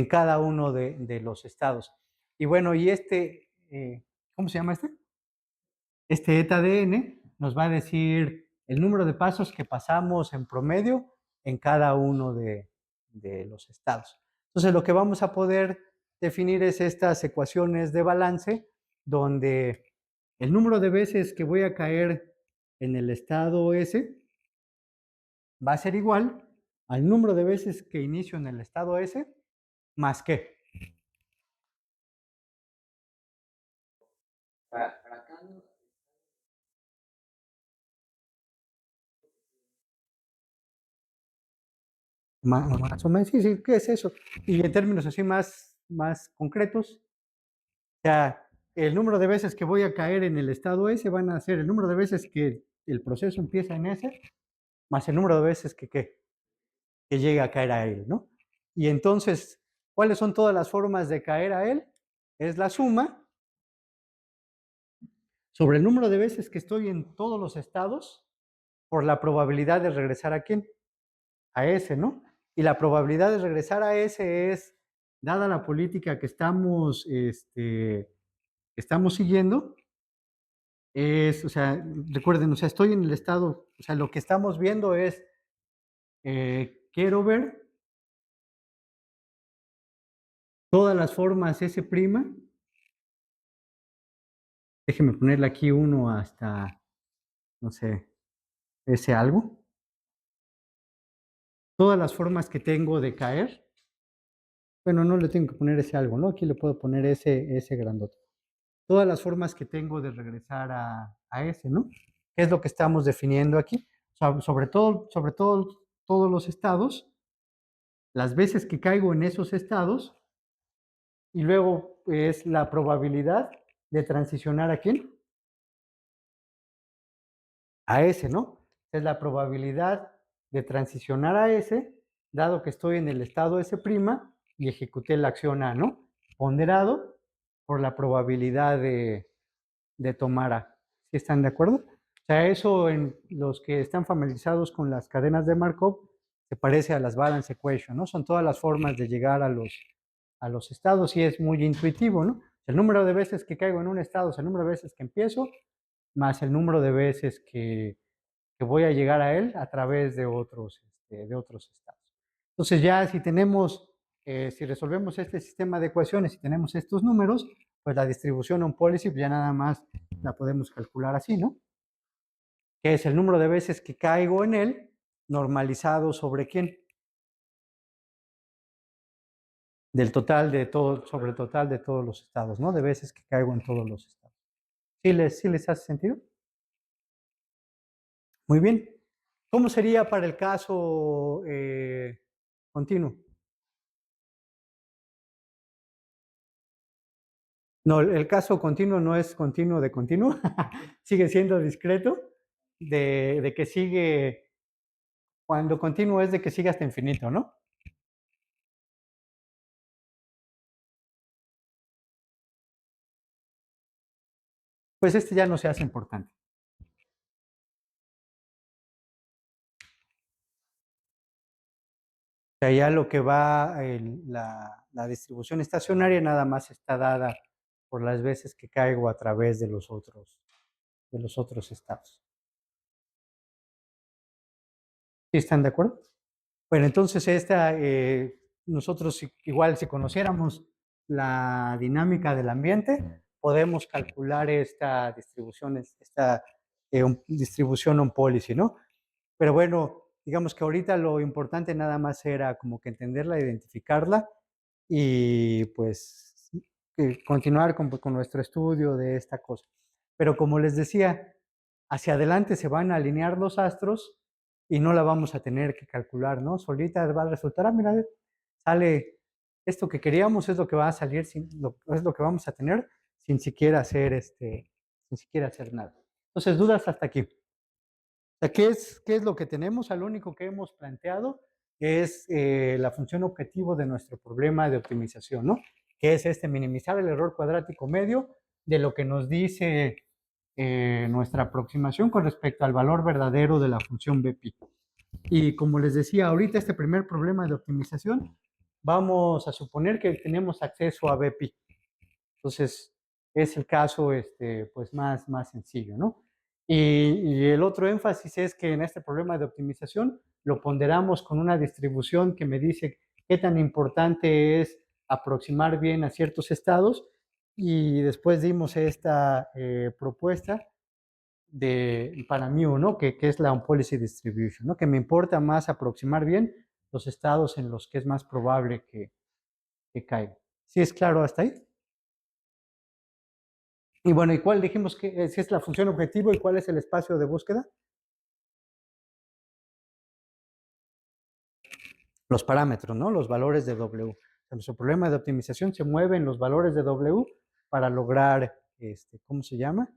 cada uno de los estados. Y bueno, y ¿cómo se llama este? Este ETA-DN nos va a decir el número de pasos que pasamos en promedio en cada uno de los estados. Entonces, lo que vamos a poder definir es estas ecuaciones de balance, donde el número de veces que voy a caer en el estado S va a ser igual al número de veces que inicio en el estado S más ¿qué? Más o menos, sí, sí, ¿qué es eso? Y en términos así más concretos, o sea, el número de veces que voy a caer en el estado S van a ser el número de veces que el proceso empieza en S, más el número de veces que llegue a caer a él, ¿no? Y entonces, ¿Cuáles son todas las formas de caer a él? Es la suma sobre el número de veces que estoy en todos los estados por la probabilidad de regresar a quién, a ese, ¿no? Y la probabilidad de regresar a ese es, dada la política que estamos siguiendo, es, o sea, recuerden, o sea, estoy en el estado, o sea, lo que estamos viendo es, quiero ver todas las formas S', déjenme ponerle aquí uno hasta, no sé, ese algo, todas las formas que tengo de caer, bueno, no le tengo que poner ese algo, ¿no? Aquí le puedo poner ese grandote. Todas las formas que tengo de regresar a ese, ¿no? ¿Qué es lo que estamos definiendo aquí? Sobre todo, todos los estados, las veces que caigo en esos estados, y luego es la probabilidad de transicionar a quién, a ese, ¿no? Es la probabilidad de transicionar a ese, dado que estoy en el estado S' y ejecuté la acción A, ¿no? Ponderado por la probabilidad de tomar A. ¿Sí están de acuerdo? O sea, eso en los que están familiarizados con las cadenas de Markov se parece a las balance equation, ¿no? Son todas las formas de llegar a los estados y es muy intuitivo, ¿no? El número de veces que caigo en un estado es el número de veces que empiezo, más el número de veces que voy a llegar a él a través de otros estados. Entonces ya si tenemos, si resolvemos este sistema de ecuaciones y tenemos estos números, pues la distribución on policy ya nada más la podemos calcular así, ¿no? Que es el número de veces que caigo en él normalizado sobre quién, del total de todo, sobre el total de todos los estados, ¿no? De veces que caigo en todos los estados. ¿Sí les hace sentido? Muy bien. ¿Cómo sería para el caso continuo? No, el caso continuo no es continuo de continuo, sigue siendo discreto, de que sigue, cuando continuo es de que sigue hasta infinito, ¿no? Pues este ya no se hace importante. O sea, ya lo que va, la distribución estacionaria nada más está dada por las veces que caigo a través de los otros estados. ¿Sí están de acuerdo? Bueno, entonces nosotros igual si conociéramos la dinámica del ambiente, podemos calcular esta distribución, distribución on policy, ¿no? Pero bueno, digamos que ahorita lo importante nada más era como que entenderla, identificarla y pues continuar con nuestro estudio de esta cosa. Pero como les decía, hacia adelante se van a alinear los astros y no la vamos a tener que calcular, ¿no? Solita va a resultar, mira, sale esto que queríamos, es lo que va a salir, es lo que vamos a tener sin siquiera hacer nada. Entonces, dudas hasta aquí. O sea, ¿qué es lo que tenemos? Lo único que hemos planteado es la función objetivo de nuestro problema de optimización, ¿no? Que es minimizar el error cuadrático medio de lo que nos dice nuestra aproximación con respecto al valor verdadero de la función Bpi. Y como les decía, ahorita este primer problema de optimización, vamos a suponer que tenemos acceso a Bpi. Entonces, es el caso pues más sencillo, ¿no? Y el otro énfasis es que en este problema de optimización lo ponderamos con una distribución que me dice qué tan importante es aproximar bien a ciertos estados y después dimos esta propuesta para mí, ¿no? Que es la on-policy distribution, ¿no? Que me importa más aproximar bien los estados en los que es más probable que caiga. ¿Sí es claro hasta ahí? Y bueno, ¿y cuál dijimos que si es la función objetivo y cuál es el espacio de búsqueda? Los parámetros, ¿no? Los valores de W. Nuestro problema de optimización se mueve en los valores de W para lograr, ¿cómo se llama?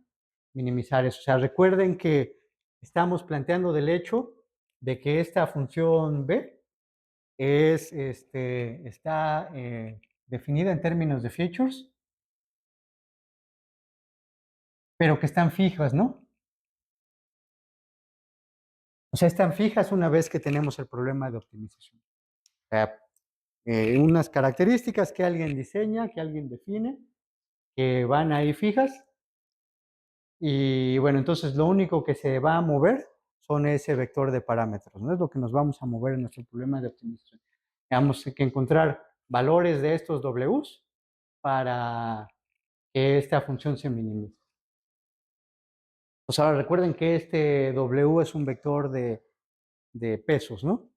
Minimizar eso. O sea, recuerden que estamos planteando del hecho de que esta función B está definida en términos de features, pero que están fijas, ¿no? O sea, están fijas una vez que tenemos el problema de optimización. O sea, unas características que alguien diseña, que alguien define, que van ahí fijas. Y bueno, entonces lo único que se va a mover son ese vector de parámetros, ¿no? Es lo que nos vamos a mover en nuestro problema de optimización. Tenemos que encontrar valores de estos Ws para que esta función se minimice. Pues ahora recuerden que este W es un vector de pesos, ¿no?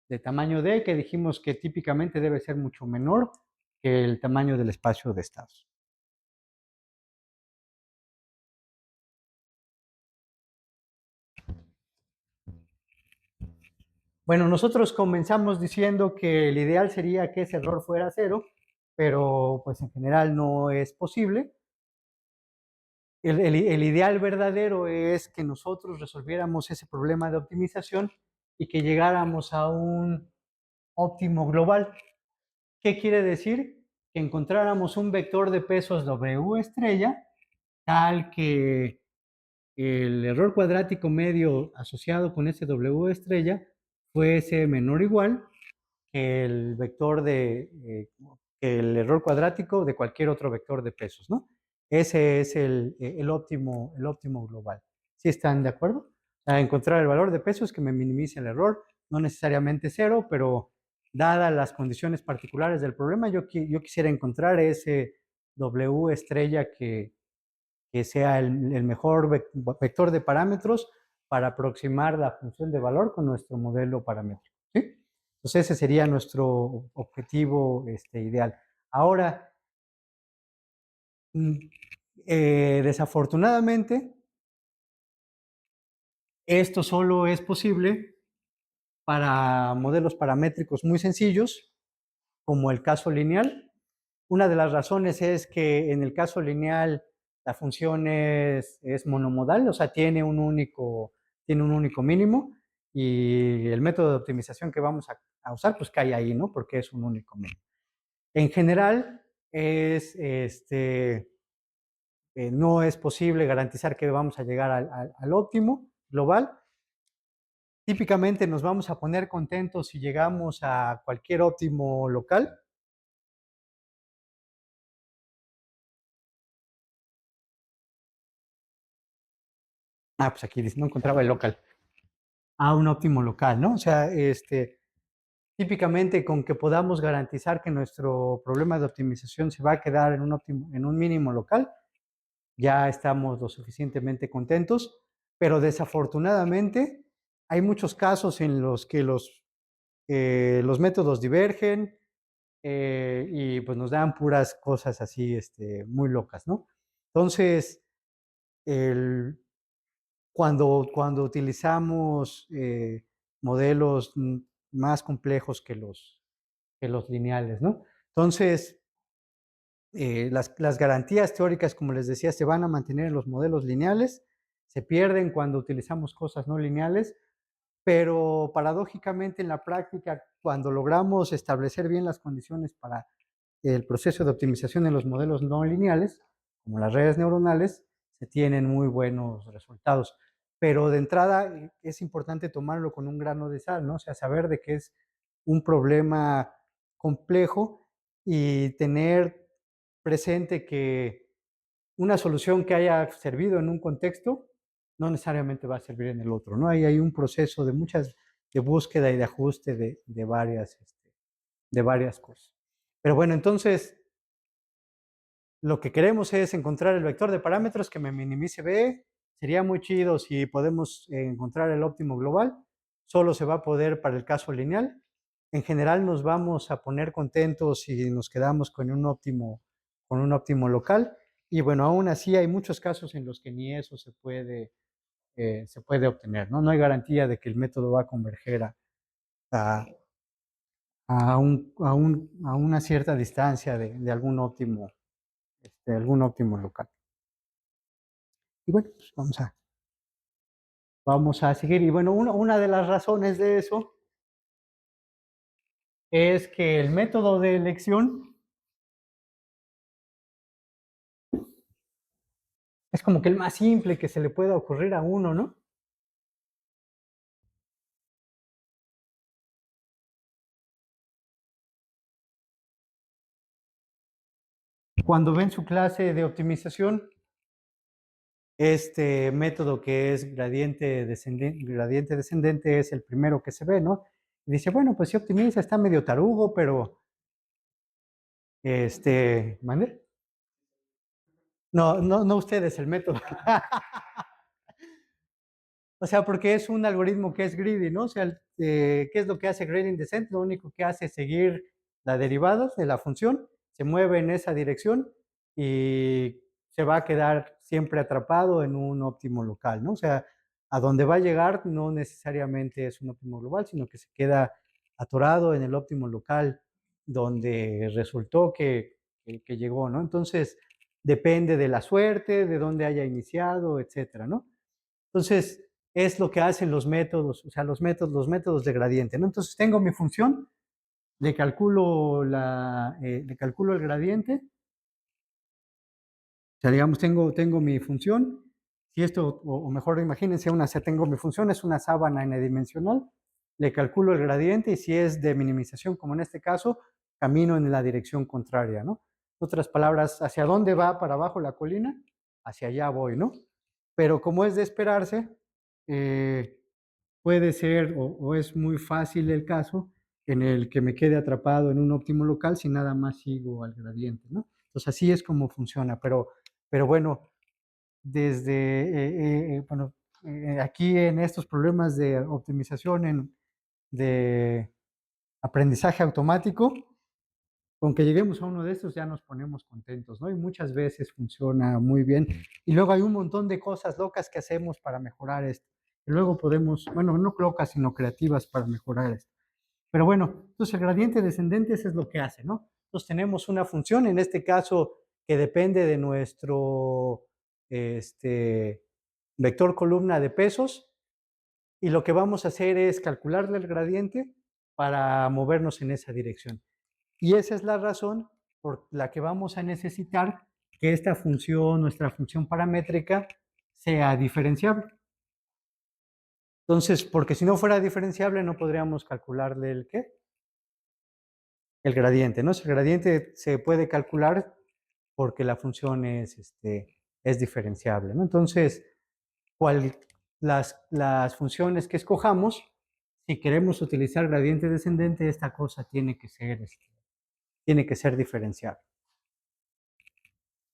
De tamaño D, que dijimos que típicamente debe ser mucho menor que el tamaño del espacio de estados. Bueno, nosotros comenzamos diciendo que el ideal sería que ese error fuera cero, pero pues en general no es posible. El ideal verdadero es que nosotros resolviéramos ese problema de optimización y que llegáramos a un óptimo global. ¿Qué quiere decir? Que encontráramos un vector de pesos W estrella tal que el error cuadrático medio asociado con ese W estrella fuese menor o igual que el vector que el error cuadrático de cualquier otro vector de pesos, ¿no? Ese es el óptimo global. ¿Sí están de acuerdo? A encontrar el valor de pesos que me minimice el error, no necesariamente cero, pero dadas las condiciones particulares del problema, yo quisiera encontrar ese W estrella que sea el mejor vector de parámetros para aproximar la función de valor con nuestro modelo paramétrico. ¿Sí? Entonces ese sería nuestro objetivo ideal. Ahora, desafortunadamente, esto solo es posible para modelos paramétricos muy sencillos, como el caso lineal. Una de las razones es que en el caso lineal la función es monomodal, o sea, tiene un único mínimo y el método de optimización que vamos a usar pues cae ahí, ¿no? Porque es un único mínimo. En general, no es posible garantizar que vamos a llegar al óptimo global. Típicamente nos vamos a poner contentos si llegamos a cualquier óptimo local. Pues aquí dice, no encontraba el local. Un óptimo local, ¿no? O sea, típicamente con que podamos garantizar que nuestro problema de optimización se va a quedar en un mínimo local, ya estamos lo suficientemente contentos, pero desafortunadamente hay muchos casos en los que los métodos divergen y pues nos dan puras cosas así muy locas, ¿no? Entonces, el, cuando utilizamos modelos más complejos que los lineales, ¿no? Entonces, las garantías teóricas, como les decía, se van a mantener en los modelos lineales, se pierden cuando utilizamos cosas no lineales, pero paradójicamente en la práctica, cuando logramos establecer bien las condiciones para el proceso de optimización en los modelos no lineales, como las redes neuronales, se tienen muy buenos resultados. Pero de entrada es importante tomarlo con un grano de sal, ¿no? O sea, saber de que es un problema complejo y tener presente que una solución que haya servido en un contexto no necesariamente va a servir en el otro, ¿no? Hay un proceso de búsqueda y de ajuste de varias cosas. Pero bueno, entonces lo que queremos es encontrar el vector de parámetros que me minimice B. Sería muy chido si podemos encontrar el óptimo global. Solo se va a poder para el caso lineal. En general nos vamos a poner contentos si nos quedamos con un óptimo local. Y bueno, aún así hay muchos casos en los que ni eso se puede obtener, ¿no? No hay garantía de que el método va a converger a, a una cierta distancia de algún óptimo local. Y bueno, pues vamos a seguir. Y bueno, una de las razones de eso es que el método de elección es como que el más simple que se le pueda ocurrir a uno, ¿no? Cuando ven su clase de optimización, este método que es gradiente descendente es el primero que se ve, ¿no? Y dice, bueno, pues si optimiza, está medio tarugo, pero, ¿mande? No, no, no ustedes, el método. O sea, porque es un algoritmo que es greedy, ¿no? O sea, ¿qué es lo que hace gradient descent? Lo único que hace es seguir la derivada de la función, se mueve en esa dirección y se va a quedar siempre atrapado en un óptimo local, ¿no? O sea, a donde va a llegar no necesariamente es un óptimo global, sino que se queda atorado en el óptimo local donde resultó que llegó, ¿no? Entonces, depende de la suerte, de dónde haya iniciado, etcétera, ¿no? Entonces, es lo que hacen los métodos, o sea, los métodos de gradiente, ¿no? Entonces, tengo mi función, le calculo el gradiente, o sea, digamos, tengo mi función, si esto, o mejor imagínense, tengo mi función, es una sábana n-dimensional, le calculo el gradiente y si es de minimización, como en este caso, camino en la dirección contraria, ¿no? En otras palabras, ¿hacia dónde va para abajo la colina? Hacia allá voy, ¿no? Pero como es de esperarse, eh, puede ser o es muy fácil el caso en el que me quede atrapado en un óptimo local si nada más sigo al gradiente, ¿no? Entonces así es como funciona, pero bueno, bueno, aquí en estos problemas de optimización de aprendizaje automático, con que lleguemos a uno de estos ya nos ponemos contentos, ¿no? Y muchas veces funciona muy bien. Y luego hay un montón de cosas locas que hacemos para mejorar esto. Y luego podemos, bueno, no locas, sino creativas para mejorar esto. Pero bueno, entonces el gradiente descendente eso es lo que hace, ¿no? Entonces tenemos una función, en este caso, que depende de nuestro vector columna de pesos, y lo que vamos a hacer es calcularle el gradiente para movernos en esa dirección. Y esa es la razón por la que vamos a necesitar que esta función, nuestra función paramétrica, sea diferenciable. Entonces, porque si no fuera diferenciable, no podríamos calcularle el ¿qué? El gradiente, ¿no? Si el gradiente se puede calcular porque la función es diferenciable, ¿no? Entonces, las funciones que escojamos, si queremos utilizar gradiente descendente, esta cosa tiene que ser diferenciable.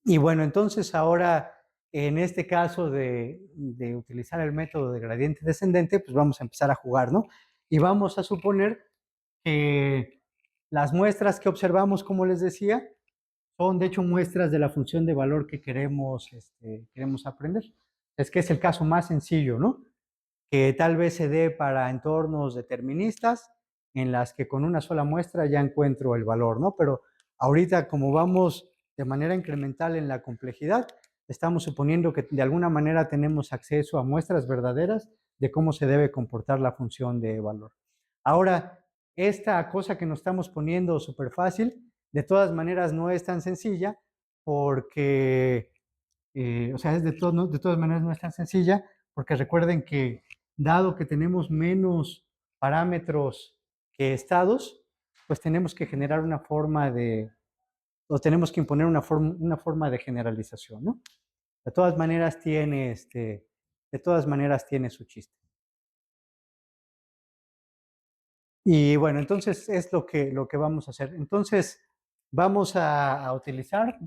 Y bueno, entonces ahora, en este caso de utilizar el método de gradiente descendente, pues vamos a empezar a jugar, ¿no? Y vamos a suponer que las muestras que observamos, como les decía, son de hecho muestras de la función de valor que queremos aprender. Es que es el caso más sencillo, ¿no? Que tal vez se dé para entornos deterministas en las que con una sola muestra ya encuentro el valor, ¿no? Pero ahorita como vamos de manera incremental en la complejidad, estamos suponiendo que de alguna manera tenemos acceso a muestras verdaderas de cómo se debe comportar la función de valor. Ahora, esta cosa que nos estamos poniendo súper fácil, de todas maneras no es tan sencilla porque, o sea, de todas maneras no es tan sencilla porque recuerden que dado que tenemos menos parámetros que estados, pues tenemos que generar una forma o tenemos que imponer una forma de generalización, ¿no? De todas maneras de todas maneras tiene su chiste. Y bueno, entonces es lo que vamos a hacer. Entonces, vamos a utilizar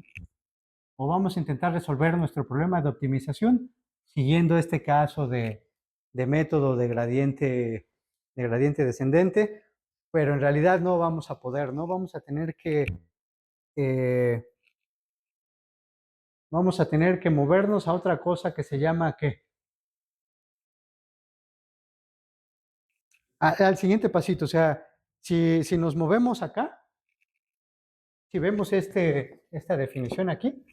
o vamos a intentar resolver nuestro problema de optimización siguiendo este caso de método de gradiente descendente, pero en realidad no vamos a poder, ¿no? Eh, vamos a tener que movernos a otra cosa que se llama, ¿qué? Al siguiente pasito, o sea, si nos movemos acá, si vemos esta definición aquí,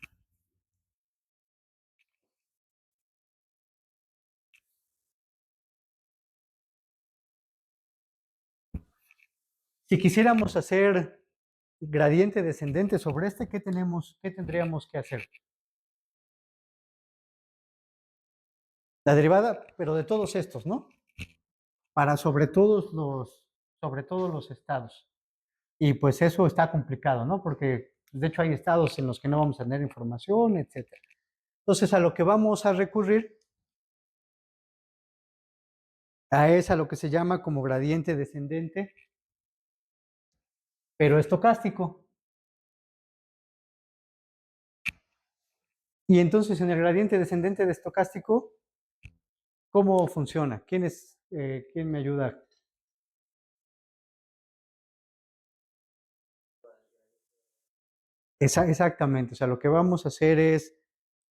Si quisiéramos hacer gradiente descendente sobre este, ¿qué tendríamos que hacer? La derivada, pero de todos estos, ¿no? Para sobre todos los estados. Y pues eso está complicado, ¿no? Porque de hecho hay estados en los que no vamos a tener información, etcétera. Entonces a lo que vamos a recurrir es a lo que se llama como gradiente descendente, pero estocástico. Y entonces en el gradiente descendente de estocástico, ¿cómo funciona? ¿Quién me ayuda? Exactamente, o sea, lo que vamos a hacer es,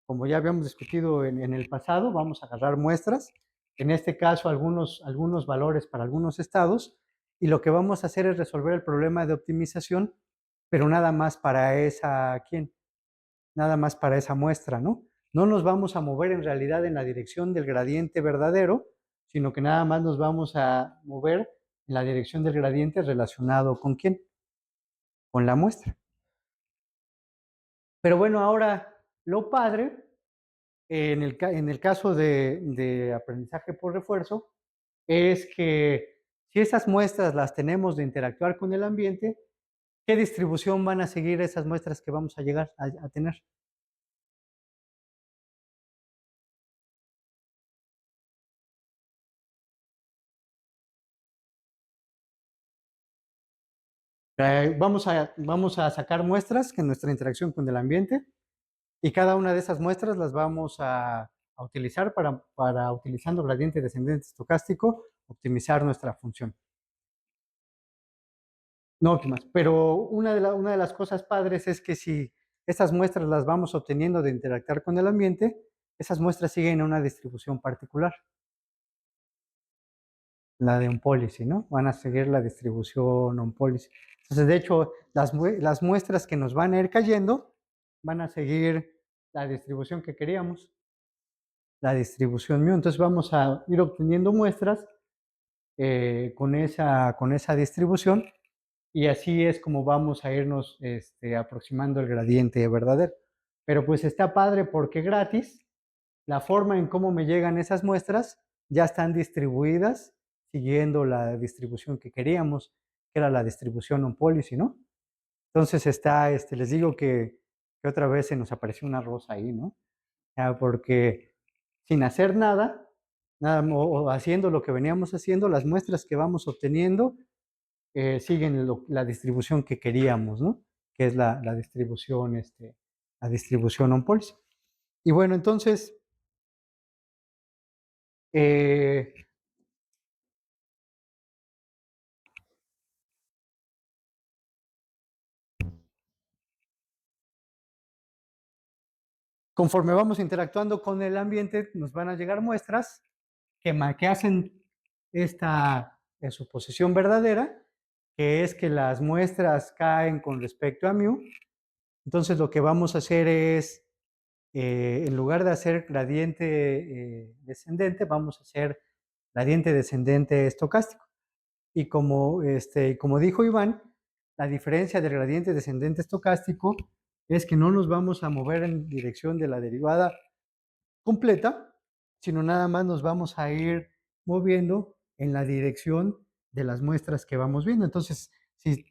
como ya habíamos discutido en el pasado, vamos a agarrar muestras, en este caso algunos valores para algunos estados, y lo que vamos a hacer es resolver el problema de optimización, pero nada más para ¿quién? Nada más para esa muestra, ¿no? No nos vamos a mover en realidad en la dirección del gradiente verdadero, sino que nada más nos vamos a mover en la dirección del gradiente relacionado ¿con quién? Con la muestra. Pero bueno, ahora lo padre, en el caso de aprendizaje por refuerzo, es que si esas muestras las tenemos de interactuar con el ambiente, ¿qué distribución van a seguir esas muestras que vamos a llegar a tener? Vamos a sacar muestras que nuestra interacción con el ambiente y cada una de esas muestras las vamos a utilizar para, utilizando gradiente descendente estocástico, optimizar nuestra función. No óptimas, pero una de las cosas padres es que si estas muestras las vamos obteniendo de interactuar con el ambiente, esas muestras siguen una distribución particular, la de on-policy, ¿no? Van a seguir la distribución on-policy. Entonces, de hecho, las muestras que nos van a ir cayendo van a seguir la distribución que queríamos, la distribución mu. Entonces, vamos a ir obteniendo muestras con esa distribución y así es como vamos a irnos aproximando el gradiente verdadero. Pero pues está padre porque gratis, la forma en cómo me llegan esas muestras ya están distribuidas siguiendo la distribución que queríamos, que era la distribución on policy, ¿no? Entonces les digo que otra vez se nos apareció una rosa ahí, ¿no? Porque sin hacer nada, o haciendo lo que veníamos haciendo, las muestras que vamos obteniendo siguen la distribución que queríamos, ¿no? Que es la distribución on policy. Y bueno, entonces, eh, conforme vamos interactuando con el ambiente, nos van a llegar muestras que hacen esta suposición verdadera, que es que las muestras caen con respecto a mu. Entonces, lo que vamos a hacer es, en lugar de hacer gradiente descendente, vamos a hacer gradiente descendente estocástico. Y como dijo Iván, la diferencia del gradiente descendente estocástico es que no nos vamos a mover en dirección de la derivada completa, sino nada más nos vamos a ir moviendo en la dirección de las muestras que vamos viendo. Entonces, si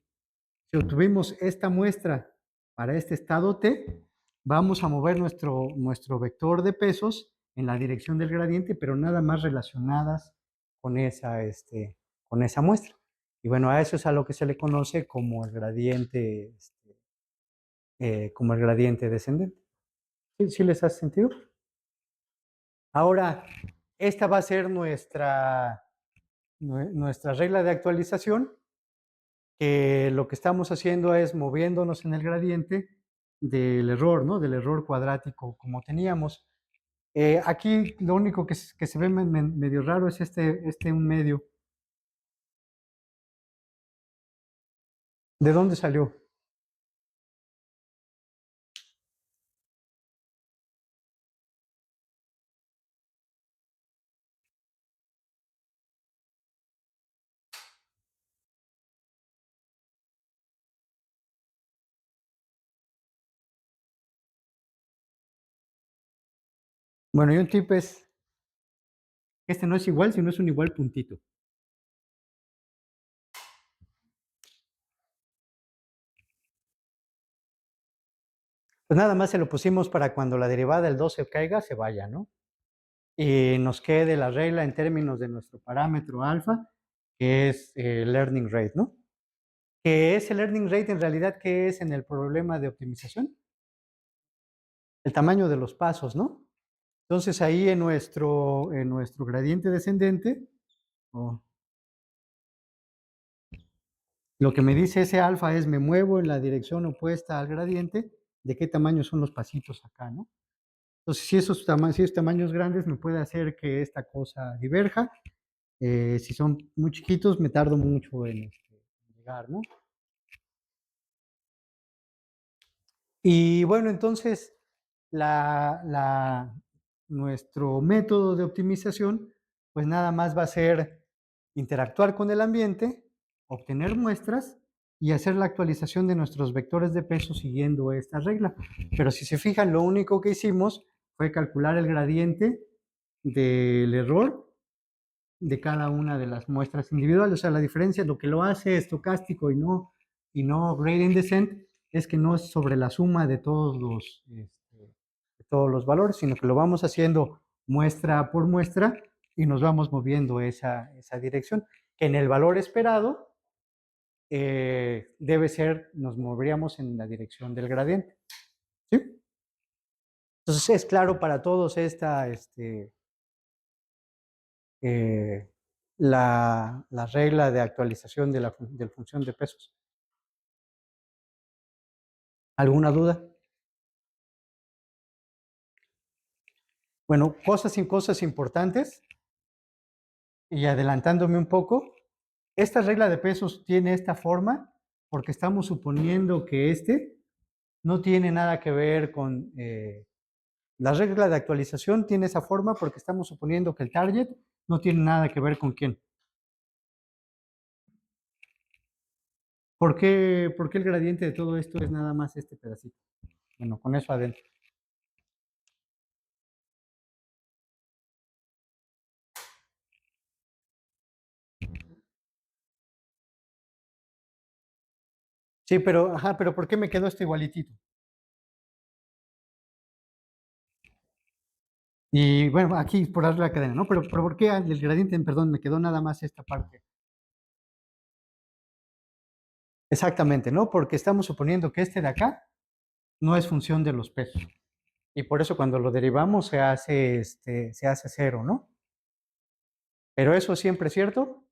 obtuvimos esta muestra para este estado T, vamos a mover nuestro vector de pesos en la dirección del gradiente, pero nada más relacionadas con con esa muestra. Y bueno, a eso es a lo que se le conoce como el gradiente descendente. ¿Sí les hace sentido? Ahora, esta va a ser nuestra regla de actualización, que lo que estamos haciendo es moviéndonos en el gradiente del error, ¿no? Del error cuadrático como teníamos. Aquí lo único que se ve medio raro es un medio. ¿De dónde salió? Bueno, y un tip es, este no es igual, sino es un igual puntito. Pues nada más se lo pusimos para cuando la derivada del 2 se caiga, se vaya, ¿no? Y nos quede la regla en términos de nuestro parámetro alfa, que es el learning rate, ¿no? ¿Qué es el learning rate en realidad? ¿Qué es en el problema de optimización? El tamaño de los pasos, ¿no? Entonces ahí en nuestro gradiente descendente, oh, lo que me dice ese alfa es me muevo en la dirección opuesta al gradiente, de qué tamaño son los pasitos acá, ¿no? Entonces, si esos tamaños grandes me puede hacer que esta cosa diverja. Si son muy chiquitos, me tardo mucho en llegar, ¿no? Y bueno, entonces, la, la, nuestro método de optimización, pues nada más va a ser interactuar con el ambiente, obtener muestras y hacer la actualización de nuestros vectores de peso siguiendo esta regla. Pero si se fijan, lo único que hicimos fue calcular el gradiente del error de cada una de las muestras individuales. O sea, la diferencia, lo que lo hace estocástico y no gradient descent, es que no es sobre la suma de todos los valores, sino que lo vamos haciendo muestra por muestra y nos vamos moviendo esa dirección, que en el valor esperado debe ser, nos moveríamos en la dirección del gradiente. ¿Sí? Entonces es claro para todos eh, la regla de actualización de la función de pesos. ¿Alguna duda? Bueno, cosas importantes y adelantándome un poco, esta regla de pesos tiene esta forma porque estamos suponiendo que no tiene nada que ver con la regla de actualización, tiene esa forma porque estamos suponiendo que el target no tiene nada que ver con quién. ¿Por qué el gradiente de todo esto es nada más este pedacito? Bueno, con eso adentro. Sí, pero ¿por qué me quedó esto igualitito? Y bueno, aquí por darle la cadena, ¿no? Pero ¿por qué el gradiente, perdón, me quedó nada más esta parte? Exactamente, ¿no? Porque estamos suponiendo que este de acá no es función de los pesos. Y por eso cuando lo derivamos se hace cero, ¿no? Pero eso siempre es cierto,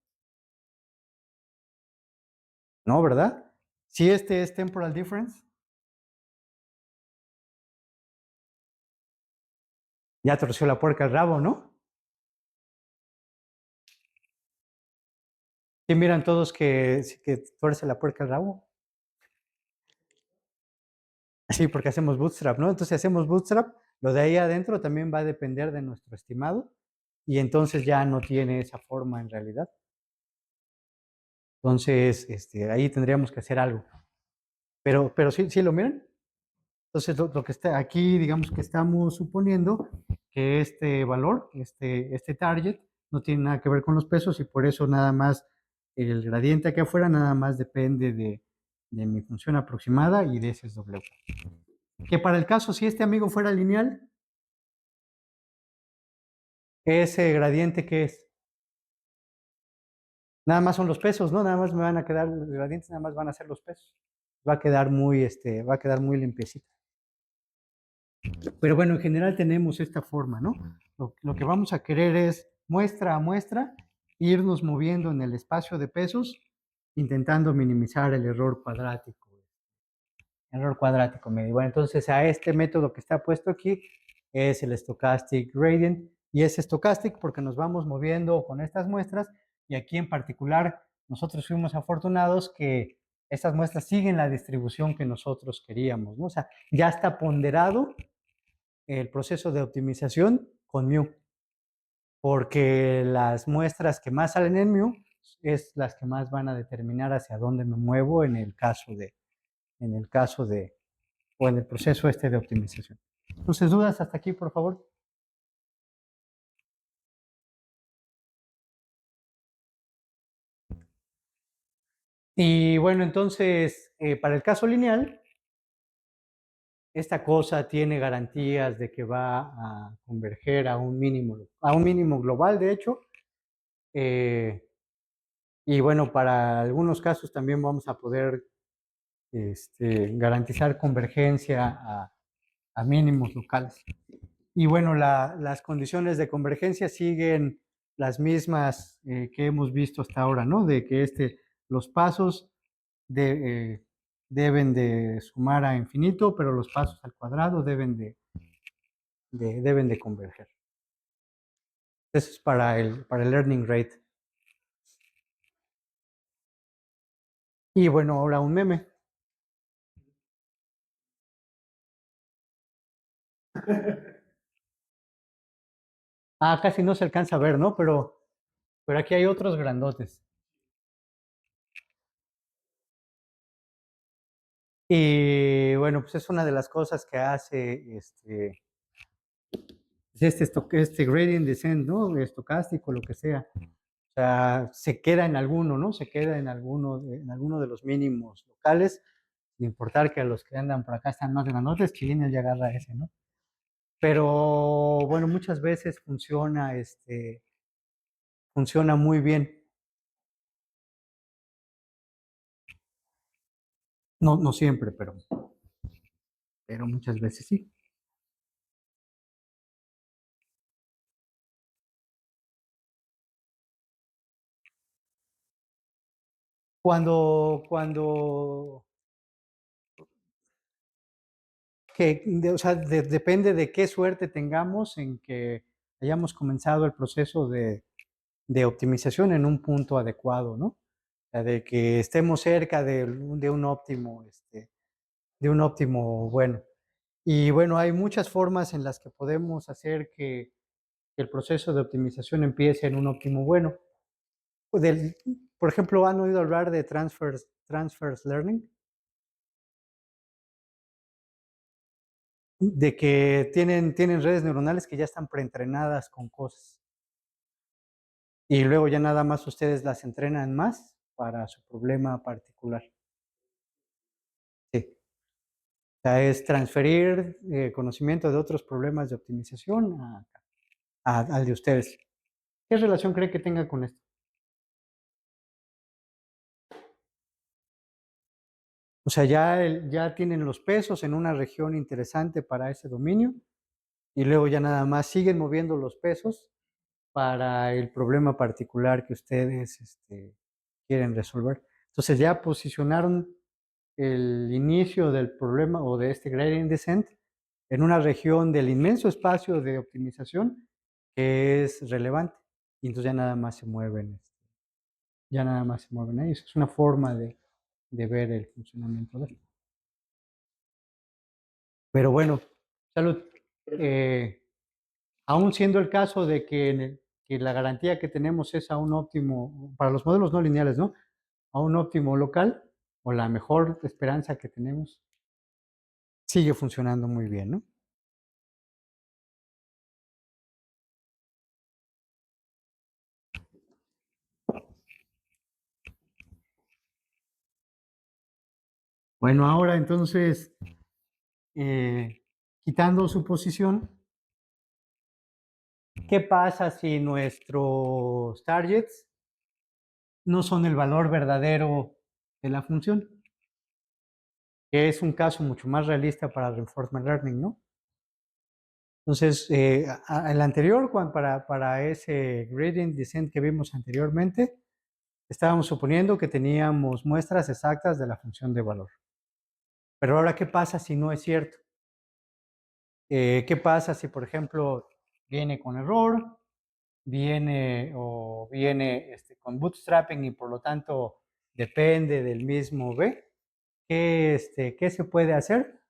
¿no? ¿Verdad? Si este es temporal difference, ya torció la puerca al rabo, ¿no? Y miran todos que tuerce la puerca al rabo. Sí, porque hacemos bootstrap, ¿no? Entonces, si hacemos bootstrap, lo de ahí adentro también va a depender de nuestro estimado y entonces ya no tiene esa forma en realidad. Entonces, ahí tendríamos que hacer algo. Pero sí lo miran. Entonces, lo que está aquí, digamos que estamos suponiendo que este valor, este target, no tiene nada que ver con los pesos y por eso nada más el gradiente aquí afuera nada más depende de mi función aproximada y de ese W. Que para el caso, si este amigo fuera lineal, ese gradiente que es, nada más son los pesos, ¿no? Nada más me van a quedar los gradientes, nada más van a ser los pesos. Va a quedar muy limpiecita. Pero bueno, en general tenemos esta forma, ¿no? Lo que vamos a querer es muestra a muestra, irnos moviendo en el espacio de pesos, intentando minimizar el error cuadrático. Error cuadrático medio. Bueno, entonces a este método que está puesto aquí es el stochastic gradient y es stochastic porque nos vamos moviendo con estas muestras y aquí en particular nosotros fuimos afortunados que estas muestras siguen la distribución que nosotros queríamos, ¿no? O sea, ya está ponderado el proceso de optimización con mu, porque las muestras que más salen en mu es las que más van a determinar hacia dónde me muevo en el proceso de optimización. Entonces, dudas hasta aquí, por favor. Y bueno, entonces, para el caso lineal, esta cosa tiene garantías de que va a converger a un mínimo global, de hecho. eh, y bueno, para algunos casos también vamos a poder garantizar convergencia a mínimos locales. Y bueno, las condiciones de convergencia siguen las mismas que hemos visto hasta ahora, ¿no? De que los pasos de, deben de sumar a infinito, pero los pasos al cuadrado deben de converger. Eso es para el learning rate. Y bueno, ahora un meme. Ah, casi no se alcanza a ver, ¿no? Pero aquí hay otros grandotes. Y bueno, pues es una de las cosas que hace este gradient descent, ¿no? Estocástico, lo que sea. O sea, se queda en alguno, ¿no? Se queda en alguno de los mínimos locales, sin importar que a los que andan por acá están más grandotes, Chilines ya agarra ese, ¿no? Pero bueno, muchas veces funciona muy bien. No, no siempre, pero muchas veces sí. Cuando o sea, depende de qué suerte tengamos en que hayamos comenzado el proceso de optimización en un punto adecuado, ¿no? O sea, de que estemos cerca de un óptimo, de un óptimo bueno. Y bueno, hay muchas formas en las que podemos hacer que el proceso de optimización empiece en un óptimo bueno. Pues por ejemplo, ¿han oído hablar de transfers learning? De que tienen redes neuronales que ya están preentrenadas con cosas. Y luego ya nada más ustedes las entrenan más para su problema particular. Sí. O sea, es transferir conocimiento de otros problemas de optimización al de ustedes. ¿Qué relación cree que tenga con esto? O sea, ya tienen los pesos en una región interesante para ese dominio y luego ya nada más siguen moviendo los pesos para el problema particular que ustedes quieren resolver. Entonces ya posicionaron el inicio del problema o de este gradient descent en una región del inmenso espacio de optimización que es relevante. Y entonces ya nada más se mueven, ya nada más se mueven ahí. Eso es una forma de ver el funcionamiento de él. Pero bueno, salud. Eh, Aún siendo el caso de que la garantía que tenemos es a un óptimo, para los modelos no lineales, ¿no? A un óptimo local, o la mejor esperanza que tenemos, sigue funcionando muy bien, ¿no? Bueno, ahora entonces, eh, quitando su posición, ¿qué pasa si nuestros targets no son el valor verdadero de la función? Que es un caso mucho más realista para reinforcement learning, ¿no? Entonces, el anterior, para ese gradient descent que vimos anteriormente, estábamos suponiendo que teníamos muestras exactas de la función de valor. Pero ahora, ¿qué pasa si no es cierto? ¿Qué pasa si, por ejemplo, viene con error, viene con bootstrapping y por lo tanto depende del mismo B? ¿Qué se puede hacer?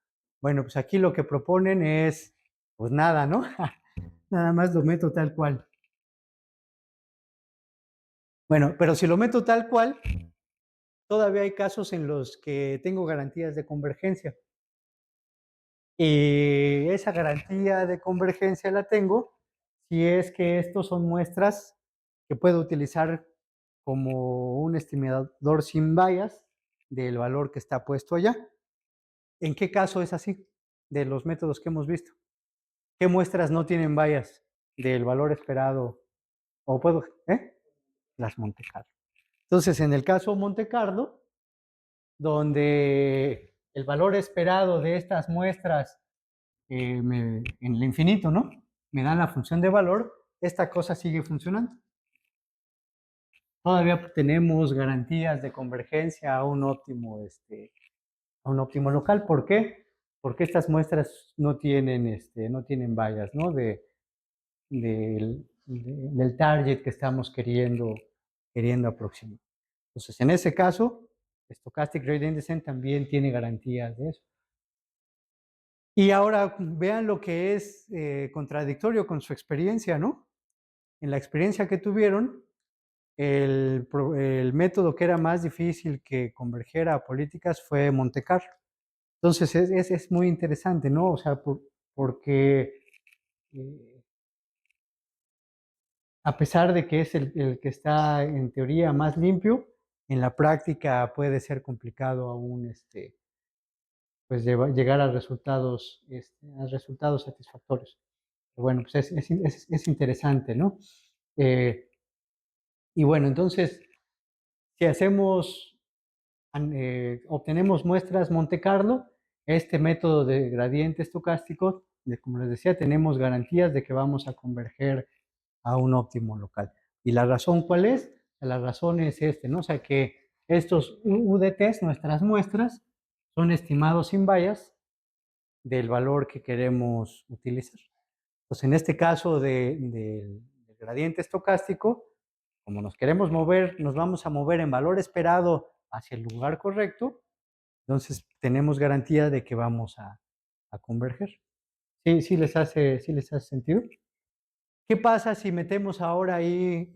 Bueno, pues aquí lo que proponen es, pues nada, ¿no? Nada más lo meto tal cual. Bueno, pero si lo meto tal cual, todavía hay casos en los que tengo garantías de convergencia. Y esa garantía de convergencia la tengo si es que estos son muestras que puedo utilizar como un estimador sin bias del valor que está puesto allá. ¿En qué caso es así? De los métodos que hemos visto. ¿Qué muestras no tienen bias del valor esperado? O puedo, las Monte Carlo. Entonces, en el caso Monte Carlo, donde el valor esperado de estas muestras en el infinito, ¿no? Me dan la función de valor, esta cosa sigue funcionando. Todavía tenemos garantías de convergencia a un óptimo, local. ¿Por qué? Porque estas muestras no tienen, no tienen bias, ¿no? Del target que estamos queriendo aproximar. Entonces, en ese caso, Stochastic Gradient Descent también tiene garantías de eso. Y ahora vean lo que es contradictorio con su experiencia, ¿no? En la experiencia que tuvieron, el método que era más difícil que convergiera a políticas fue Monte Carlo. Entonces es muy interesante, ¿no? O sea, porque a pesar de que es el que está en teoría más limpio, en la práctica puede ser complicado aún pues llegar a resultados satisfactorios. Bueno, pues es interesante, ¿no? Y bueno, entonces, si obtenemos muestras Monte Carlo, este método de gradiente estocástico, como les decía, tenemos garantías de que vamos a converger a un óptimo local. ¿Y la razón cuál es? La razón es ¿no? O sea, que estos UDTs, nuestras muestras, son estimados sin bias del valor que queremos utilizar. Pues en este caso del gradiente estocástico, como nos queremos mover, nos vamos a mover en valor esperado hacia el lugar correcto, entonces tenemos garantía de que vamos a converger. ¿Sí, sí les hace sentido? ¿Qué pasa si metemos ahora ahí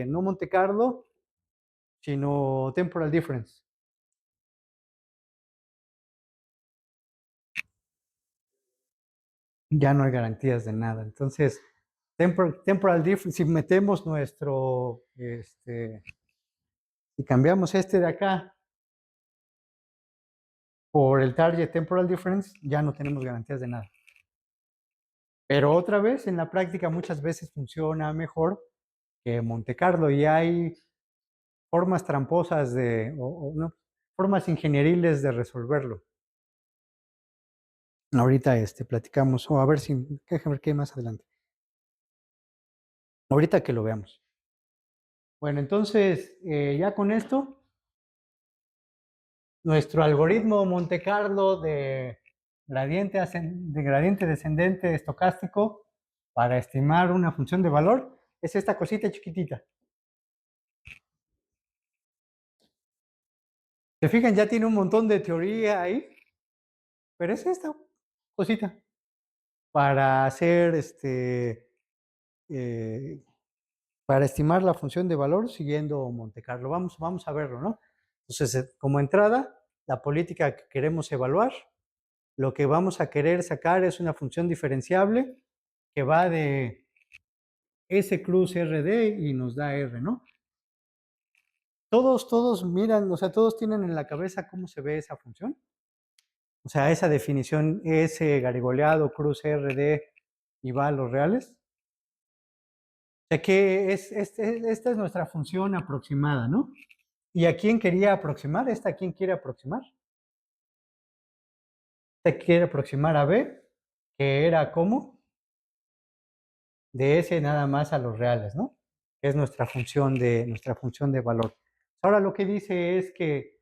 no Monte Carlo, sino temporal difference? Ya no hay garantías de nada. Entonces, temporal difference, si metemos si cambiamos este de acá por el target temporal difference, ya no tenemos garantías de nada. Pero otra vez, en la práctica muchas veces funciona mejor que Monte Carlo y hay formas tramposas no, formas ingenieriles de resolverlo. Ahorita platicamos, o a ver si, déjame ver qué hay más adelante. Ahorita que lo veamos. Bueno, entonces, ya con esto, nuestro algoritmo Monte Carlo de gradiente descendente estocástico para estimar una función de valor es esta cosita chiquitita. Se fijan, ya tiene un montón de teoría ahí, pero es esta cosita para hacer eh, para estimar la función de valor siguiendo Monte Carlo. Vamos a verlo, ¿no? Entonces, como entrada, la política que queremos evaluar, lo que vamos a querer sacar es una función diferenciable que va de S cruz RD y nos da R, ¿no? Todos miran, o sea, todos tienen en la cabeza cómo se ve esa función. O sea, esa definición S garigoleado, cruz RD y va a los reales. O sea que esta es nuestra función aproximada, ¿no? ¿Y a quién quería aproximar? ¿Esta a quién quiere aproximar? Esta quiere aproximar a B, que era ¿cómo? De S nada más a los reales, ¿no? Que es nuestra función de valor. Ahora lo que dice es que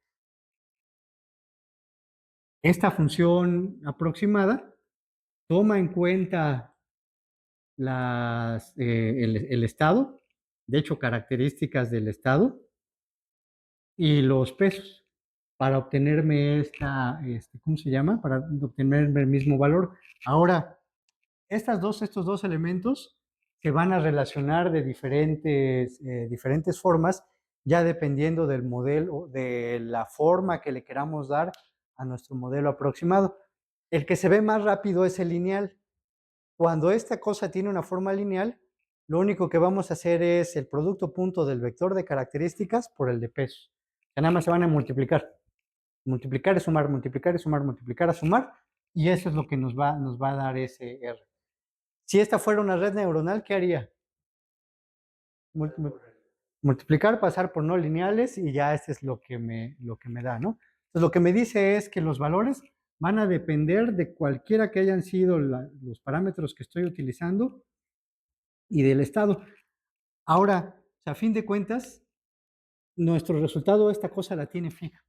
esta función aproximada toma en cuenta el estado, de hecho características del estado, y los pesos para obtenerme ¿cómo se llama? Para obtenerme el mismo valor. Ahora, estos dos elementos se van a relacionar de diferentes formas, ya dependiendo del modelo, de la forma que le queramos dar a nuestro modelo aproximado. El que se ve más rápido es el lineal. Cuando esta cosa tiene una forma lineal, lo único que vamos a hacer es el producto punto del vector de características por el de pesos. Que nada más se van a multiplicar. Multiplicar es sumar, multiplicar es sumar, multiplicar es sumar, y eso es lo que nos va a dar ese R. Si esta fuera una red neuronal, ¿qué haría? Multiplicar, pasar por no lineales, y ya este es lo que me da, ¿no? Entonces, lo que me dice es que los valores van a depender de cualquiera que hayan sido los parámetros que estoy utilizando y del estado. Ahora, a fin de cuentas, nuestro resultado, esta cosa la tiene fija.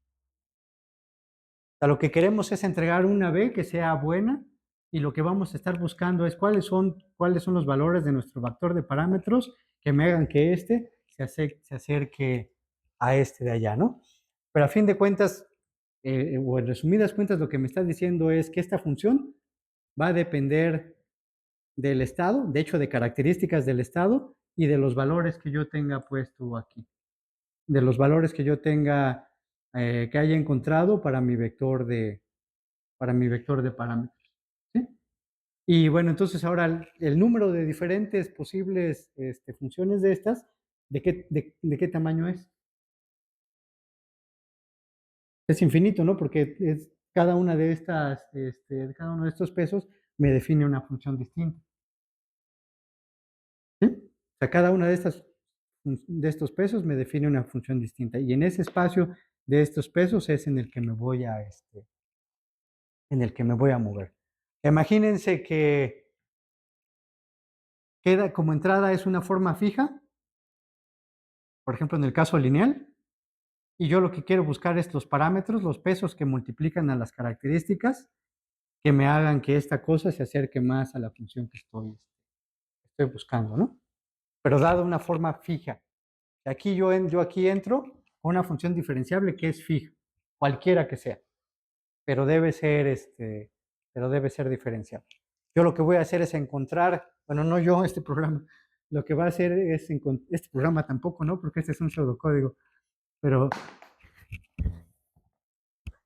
Lo que queremos es entregar una B que sea buena, y lo que vamos a estar buscando es cuáles son los valores de nuestro vector de parámetros que me hagan que se acerque a este de allá, ¿no? Pero a fin de cuentas, o en resumidas cuentas, lo que me está diciendo es que esta función va a depender del estado, de hecho, de características del estado y de los valores que yo tenga puesto aquí, de los valores que yo tenga, que haya encontrado para mi vector de parámetros, ¿sí? Y bueno, entonces ahora el número de diferentes posibles funciones de estas, ¿de qué tamaño es? Es infinito, ¿no? Porque cada una de estas, cada uno de estos pesos me define una función distinta, ¿sí? O sea, cada una de de estos pesos me define una función distinta. Y en ese espacio de estos pesos es en el que me voy a mover. Imagínense que queda como entrada es una forma fija, por ejemplo, en el caso lineal, y yo lo que quiero buscar es los parámetros, los pesos que multiplican a las características, que me hagan que esta cosa se acerque más a la función que estoy buscando, ¿no? Pero dado una forma fija. Aquí yo aquí entro con una función diferenciable que es fija, cualquiera que sea, pero debe ser diferenciable. Yo lo que voy a hacer es encontrar, bueno, no yo, este programa, lo que va a hacer es, este programa tampoco, ¿no? Porque este es un pseudocódigo, pero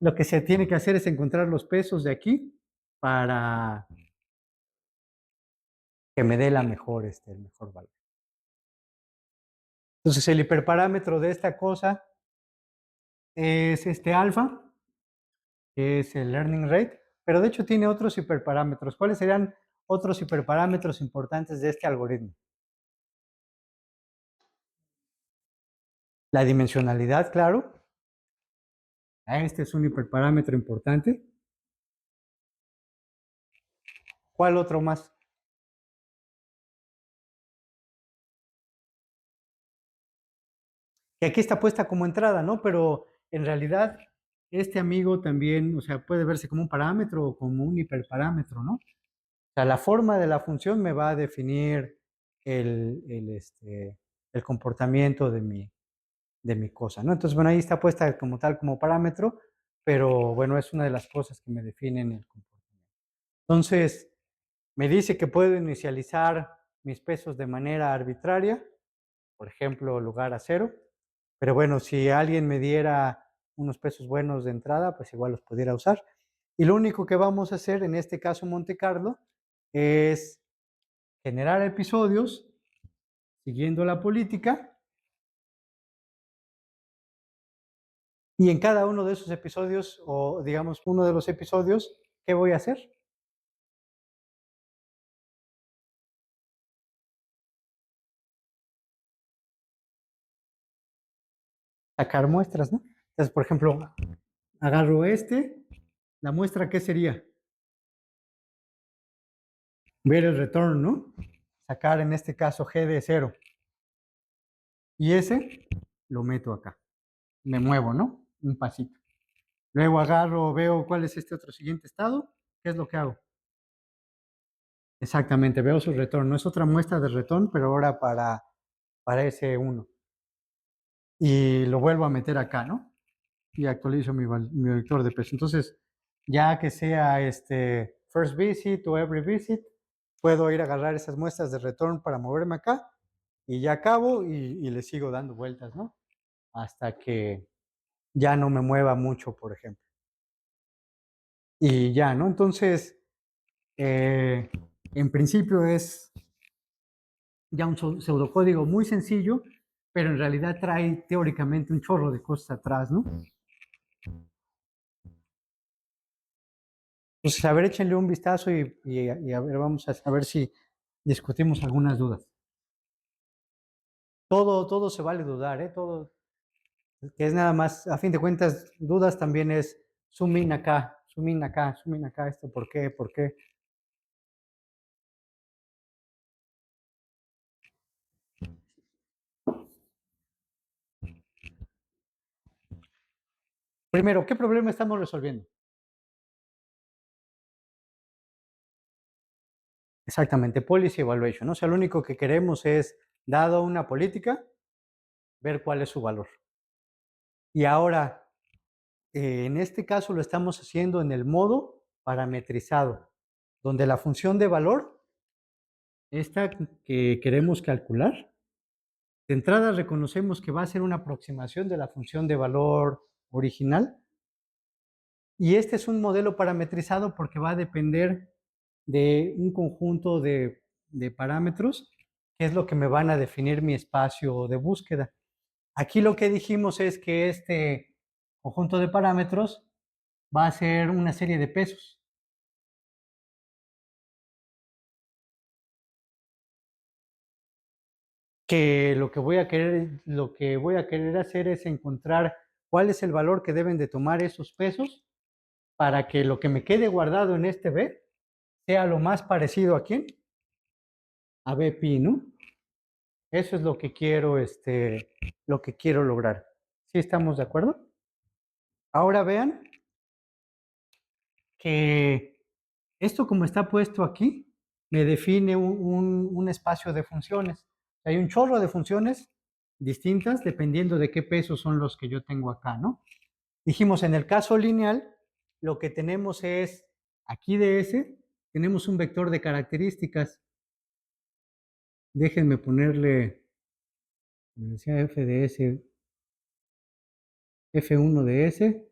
lo que se tiene que hacer es encontrar los pesos de aquí para que me dé el mejor valor. Entonces, el hiperparámetro de esta cosa es este alfa, que es el learning rate, pero de hecho tiene otros hiperparámetros. ¿Cuáles serían otros hiperparámetros importantes de este algoritmo? La dimensionalidad, claro. Este es un hiperparámetro importante. ¿Cuál otro más? Que aquí está puesta como entrada, ¿no? Pero en realidad este amigo también, o sea, puede verse como un parámetro o como un hiperparámetro, ¿no? O sea, la forma de la función me va a definir el comportamiento de mi cosa, ¿no? Entonces, bueno, ahí está puesta como tal, como parámetro, pero bueno, es una de las cosas que me definen el comportamiento. Entonces, me dice que puedo inicializar mis pesos de manera arbitraria, por ejemplo, lugar a 0, pero bueno, si alguien me diera unos pesos buenos de entrada, pues igual los pudiera usar. Y lo único que vamos a hacer en este caso Monte Carlo es generar episodios siguiendo la política, y en cada uno de esos episodios, o digamos uno de los episodios, ¿qué voy a hacer? Sacar muestras, ¿no? Entonces, por ejemplo, agarro la muestra, ¿qué sería? Ver el retorno, ¿no? Sacar en este caso G de 0. Y ese lo meto acá. Me muevo, ¿no? Un pasito. Luego agarro, veo cuál es este otro siguiente estado. ¿Qué es lo que hago? Exactamente, veo su retorno. Es otra muestra de retorno, pero ahora para ese 1. Y lo vuelvo a meter acá, ¿no? Y actualizo mi vector de peso. Entonces, ya que sea first visit o every visit, puedo ir a agarrar esas muestras de retorno para moverme acá, y ya acabo y le sigo dando vueltas, ¿no? Hasta que ya no me mueva mucho, por ejemplo. Y ya, ¿no? Entonces, en principio es ya un pseudocódigo muy sencillo, pero en realidad trae teóricamente un chorro de cosas atrás, ¿no? Entonces, a ver, échenle un vistazo y a ver, vamos a ver si discutimos algunas dudas. Todo se vale dudar, ¿eh? Todo, que es nada más, a fin de cuentas, dudas también es zoom in acá, zoom in acá, zoom in acá, esto, ¿por qué? ¿Por qué? Primero, ¿qué problema estamos resolviendo? Exactamente, policy evaluation, ¿no? O sea, lo único que queremos es, dado una política, ver cuál es su valor. Y ahora, en este caso lo estamos haciendo en el modo parametrizado, donde la función de valor, esta que queremos calcular, de entrada reconocemos que va a ser una aproximación de la función de valor original. Y este es un modelo parametrizado porque va a depender de un conjunto de parámetros, que es lo que me van a definir mi espacio de búsqueda. Aquí lo que dijimos es que este conjunto de parámetros va a ser una serie de pesos. Que lo que voy a querer hacer es encontrar cuál es el valor que deben de tomar esos pesos para que lo que me quede guardado en este B sea lo más parecido a quién, a BP, ¿no? Eso es lo que quiero lograr. ¿Sí estamos de acuerdo? Ahora vean que esto como está puesto aquí, me define un espacio de funciones. Hay un chorro de funciones distintas dependiendo de qué pesos son los que yo tengo acá, ¿no? Dijimos, en el caso lineal, lo que tenemos es, aquí de S, tenemos un vector de características. Déjenme ponerle, como decía, f de S, F1 de S,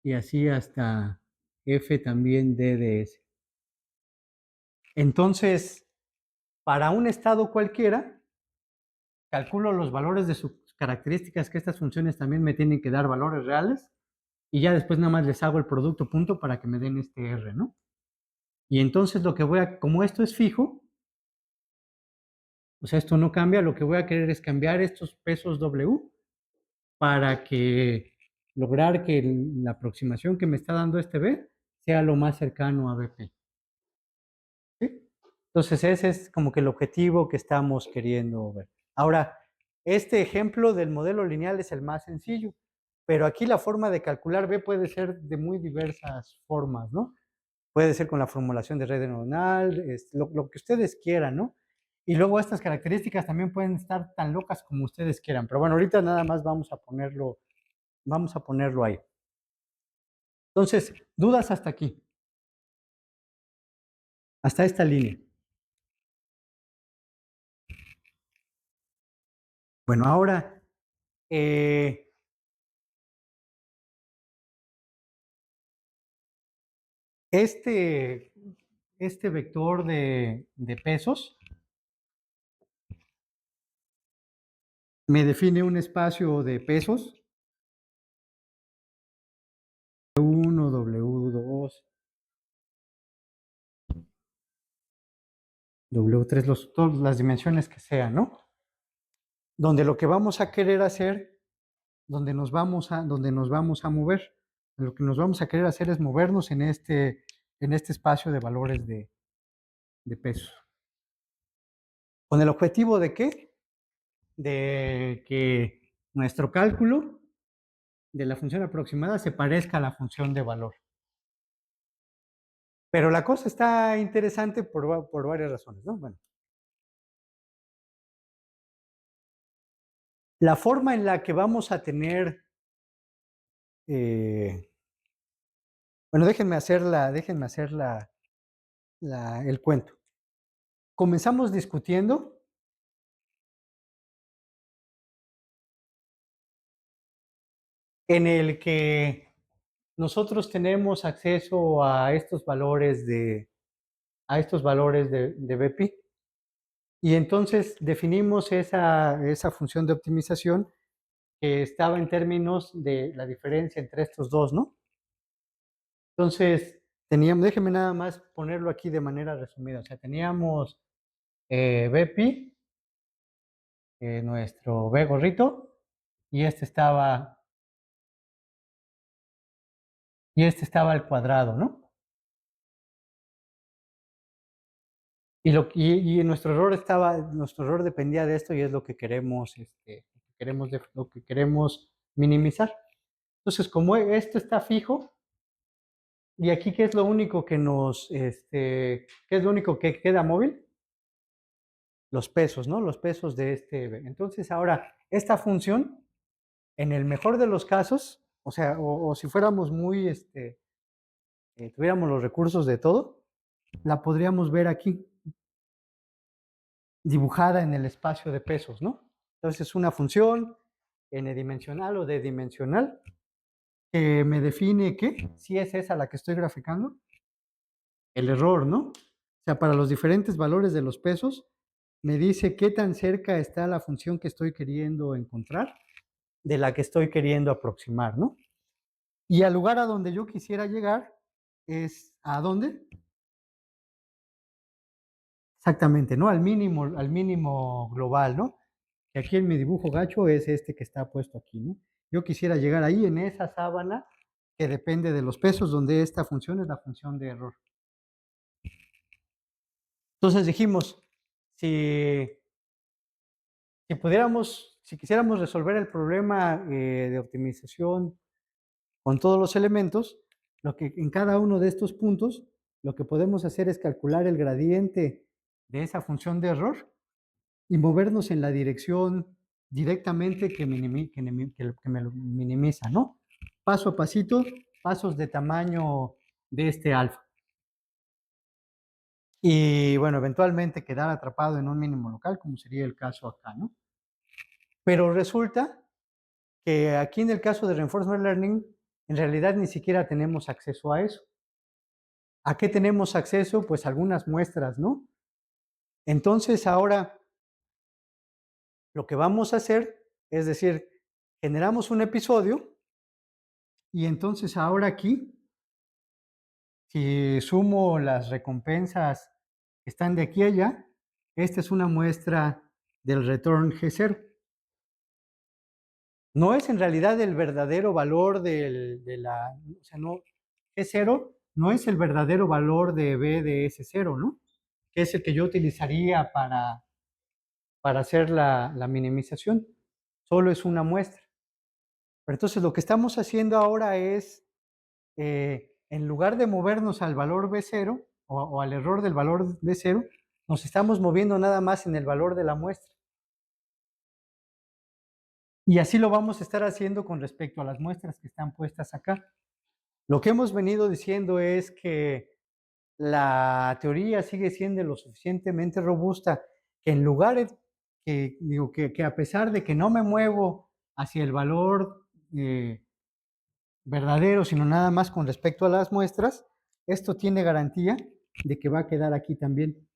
y así hasta F también D de S. Entonces, para un estado cualquiera, calculo los valores de sus características, que estas funciones también me tienen que dar valores reales, y ya después nada más les hago el producto punto para que me den este R, ¿no? Y entonces lo que como esto es fijo, o sea, esto no cambia, lo que voy a querer es cambiar estos pesos W para que lograr que la aproximación que me está dando este B sea lo más cercano a BP. ¿Sí? Entonces ese es como que el objetivo que estamos queriendo ver. Ahora, este ejemplo del modelo lineal es el más sencillo, pero aquí la forma de calcular B puede ser de muy diversas formas, ¿no? Puede ser con la formulación de red neuronal, lo que ustedes quieran, ¿no? Y luego estas características también pueden estar tan locas como ustedes quieran, pero bueno, ahorita nada más vamos a ponerlo ahí. Entonces, dudas hasta aquí, hasta esta línea. Bueno, ahora, eh, este, este vector de pesos me define un espacio de pesos, W1, W2, W3, todas las dimensiones que sean, ¿no? Donde lo que vamos a querer hacer, donde nos vamos a mover, lo que nos vamos a querer hacer es movernos en este espacio de valores de pesos. ¿Con el objetivo de qué? De que nuestro cálculo de la función aproximada se parezca a la función de valor. Pero la cosa está interesante por varias razones, ¿no? Bueno, la forma en la que vamos a tener, eh, bueno, déjenme hacer el cuento. Comenzamos discutiendo en el que nosotros tenemos acceso a estos valores de BP. Y entonces definimos esa función de optimización que estaba en términos de la diferencia entre estos dos, ¿no? Entonces, teníamos, déjeme nada más ponerlo aquí de manera resumida, o sea, teníamos Bepi, nuestro B gorrito, y este estaba al cuadrado, ¿no? Y nuestro error dependía de esto y es lo que queremos, lo que queremos minimizar. Entonces, como esto está fijo, y aquí, ¿qué es lo único qué es lo único que queda móvil? Los pesos, ¿no? Los pesos de este B. Entonces, ahora, esta función, en el mejor de los casos, o sea, o si fuéramos tuviéramos los recursos de todo, la podríamos ver aquí, dibujada en el espacio de pesos, ¿no? Entonces, es una función n-dimensional o d-dimensional que me define que, si es esa la que estoy graficando, el error, ¿no? O sea, para los diferentes valores de los pesos, me dice qué tan cerca está la función que estoy queriendo encontrar de la que estoy queriendo aproximar, ¿no? Y al lugar a donde yo quisiera llegar es ¿a dónde? Exactamente, ¿no? Al mínimo global, ¿no? Que aquí en mi dibujo gacho es este que está puesto aquí, ¿no? Yo quisiera llegar ahí en esa sábana que depende de los pesos, donde esta función es la función de error. Entonces dijimos, si, si quisiéramos resolver el problema de optimización con todos los elementos, lo que en cada uno de estos puntos, lo que podemos hacer es calcular el gradiente de esa función de error y movernos en la dirección directamente que me lo minimiza, ¿no? Paso a pasito, pasos de tamaño de este alfa. Y bueno, eventualmente quedar atrapado en un mínimo local, como sería el caso acá, ¿no? Pero resulta que aquí en el caso de Reinforcement Learning, en realidad ni siquiera tenemos acceso a eso. ¿A qué tenemos acceso? Pues algunas muestras, ¿no? Entonces ahora lo que vamos a hacer es decir, generamos un episodio y entonces ahora aquí, si sumo las recompensas que están de aquí a allá, esta es una muestra del return G0. No es en realidad el verdadero valor o sea, no, G0 no es el verdadero valor de B de S0, ¿no? Que es el que yo utilizaría para hacer la minimización. Solo es una muestra. Pero entonces lo que estamos haciendo ahora es, en lugar de movernos al valor B0 o al error del valor B0, nos estamos moviendo nada más en el valor de la muestra. Y así lo vamos a estar haciendo con respecto a las muestras que están puestas acá. Lo que hemos venido diciendo es que la teoría sigue siendo lo suficientemente robusta que en lugar que a pesar de que no me muevo hacia el valor verdadero, sino nada más con respecto a las muestras, esto tiene garantía de que va a quedar aquí también.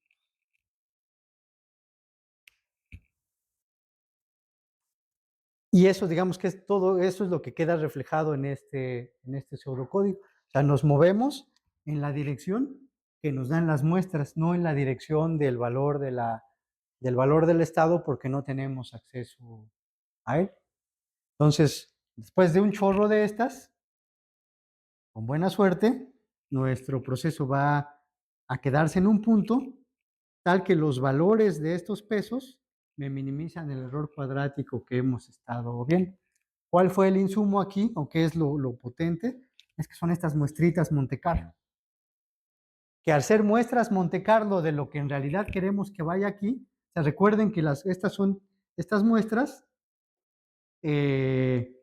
Y eso, digamos que es todo, eso es lo que queda reflejado en este pseudocódigo. O sea, nos movemos en la dirección que nos dan las muestras, no en la dirección del valor del valor del estado, porque no tenemos acceso a él. Entonces, después de un chorro de estas, con buena suerte, nuestro proceso va a quedarse en un punto tal que los valores de estos pesos me minimizan el error cuadrático que hemos estado viendo. ¿Cuál fue el insumo aquí o qué es lo potente? Es que son estas muestritas Monte Carlo. Que al ser muestras Monte Carlo de lo que en realidad queremos que vaya aquí, se recuerden que estas muestras, eh,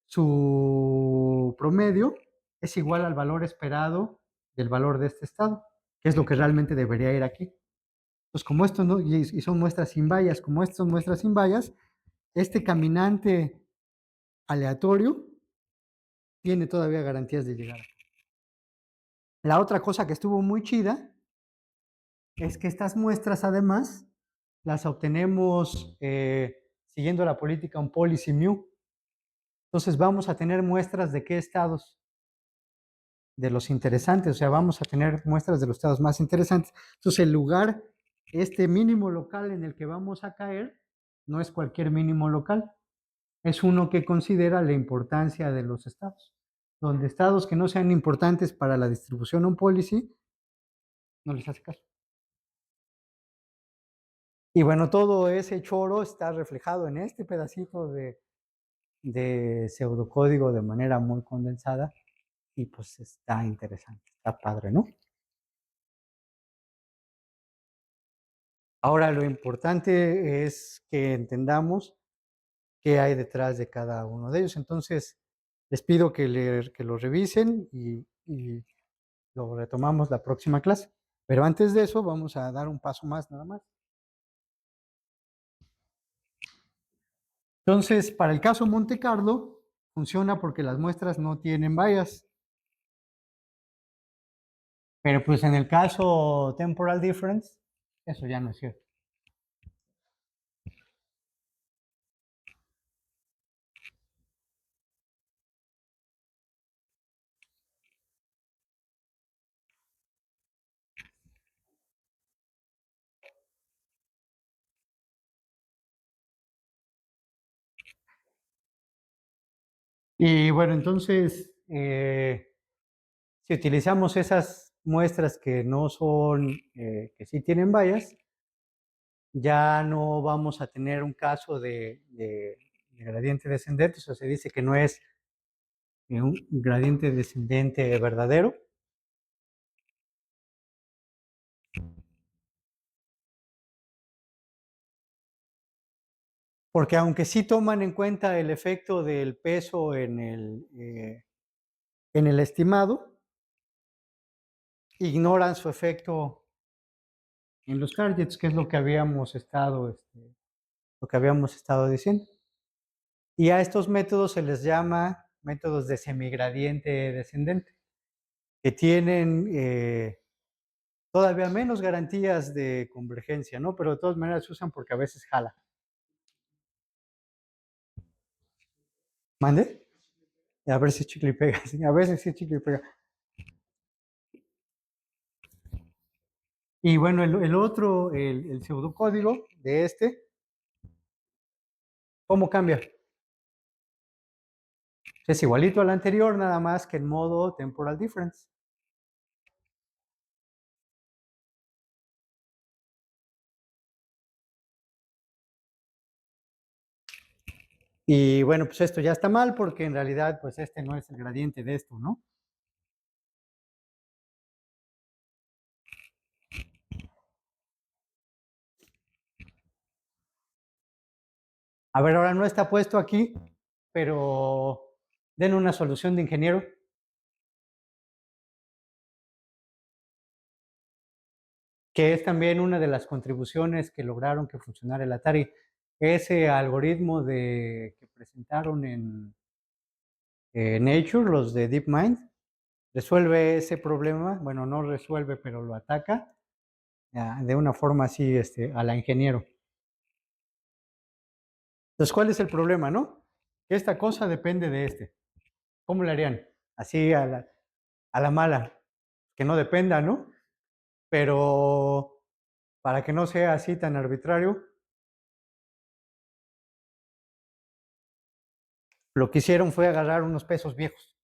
su promedio es igual al valor esperado del valor de este estado, que es lo que realmente debería ir aquí. Pues como esto no, y son muestras sin vallas, como estas son muestras sin vallas, este caminante aleatorio tiene todavía garantías de llegar. La otra cosa que estuvo muy chida es que estas muestras además las obtenemos siguiendo la política un policy mu. Entonces vamos a tener muestras de qué estados, de los interesantes, o sea, vamos a tener muestras de los estados más interesantes. Entonces el lugar, este mínimo local en el que vamos a caer, no es cualquier mínimo local, es uno que considera la importancia de los estados. Donde estados que no sean importantes para la distribución on policy, no les hace caso. Y bueno, todo ese choro está reflejado en este pedacito de pseudocódigo de manera muy condensada y pues está interesante, está padre, ¿no? Ahora lo importante es que entendamos qué hay detrás de cada uno de ellos. Entonces, les pido que lo revisen y lo retomamos la próxima clase. Pero antes de eso, vamos a dar un paso más nada más. Entonces, para el caso Monte Carlo, funciona porque las muestras no tienen bias. Pero pues en el caso temporal difference, eso ya no es cierto. Y bueno, entonces, si utilizamos esas muestras que no son, que sí tienen bias, ya no vamos a tener un caso de gradiente descendente, o sea, se dice que no es un gradiente descendente verdadero. Porque aunque sí toman en cuenta el efecto del peso en el estimado, ignoran su efecto en los targets, que es lo que lo que habíamos estado diciendo. Y a estos métodos se les llama métodos de semigradiente descendente, que tienen todavía menos garantías de convergencia, ¿no? Pero de todas maneras se usan porque a veces jala. ¿Mande? A ver si chicle y pega. Sí, a veces sí chicle y pega. Y bueno, el otro, el pseudocódigo de este, ¿cómo cambia? Es igualito al anterior, nada más que en modo temporal difference. Y bueno, pues esto ya está mal porque en realidad pues este no es el gradiente de esto, ¿no? A ver, ahora no está puesto aquí, pero den una solución de ingeniero. Que es también una de las contribuciones que lograron que funcionara el Atari. Ese algoritmo que presentaron en Nature, los de DeepMind, resuelve ese problema, bueno, no resuelve, pero lo ataca de una forma así a la ingeniero. Entonces, ¿cuál es el problema, no? Que esta cosa depende de este. ¿Cómo le harían? Así a la mala, que no dependa, ¿no? Pero para que no sea así tan arbitrario, lo que hicieron fue agarrar unos pesos viejos.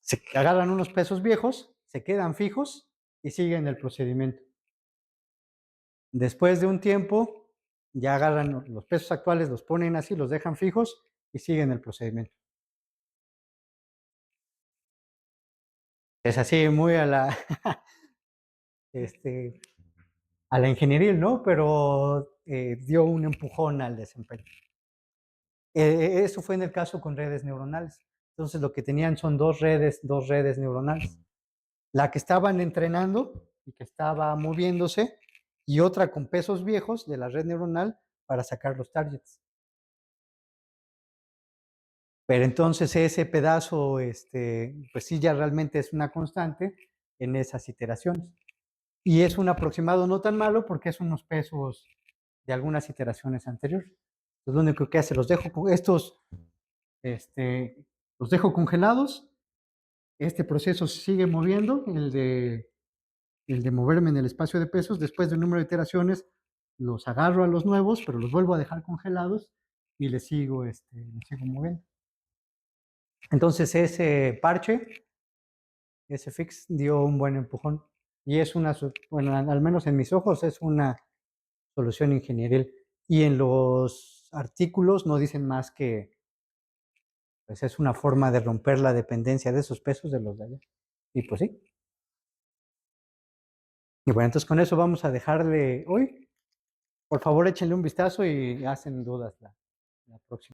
Se agarran unos pesos viejos, se quedan fijos y siguen el procedimiento. Después de un tiempo, ya agarran los pesos actuales, los ponen así, los dejan fijos y siguen el procedimiento. Es así muy este, a la ingeniería, ¿no? Pero dio un empujón al desempeño. Eso fue en el caso con redes neuronales. Entonces lo que tenían son dos redes neuronales. La que estaban entrenando y que estaba moviéndose y otra con pesos viejos de la red neuronal para sacar los targets. Pero entonces ese pedazo, pues sí ya realmente es una constante en esas iteraciones. Y es un aproximado no tan malo porque es unos pesos de algunas iteraciones anteriores. Entonces, lo único que hace, los dejo con estos, los dejo congelados. Este proceso se sigue moviendo, el de moverme en el espacio de pesos. Después de un número de iteraciones, los agarro a los nuevos, pero los vuelvo a dejar congelados y les sigo moviendo. Entonces, ese parche, ese fix, dio un buen empujón. Y es bueno, al menos en mis ojos, es una solución ingenieril. Y en los artículos no dicen más que pues es una forma de romper la dependencia de esos pesos de los de allá. Y pues sí. Y bueno, entonces con eso vamos a dejarle hoy. Por favor, échenle un vistazo y hacen dudas la próxima.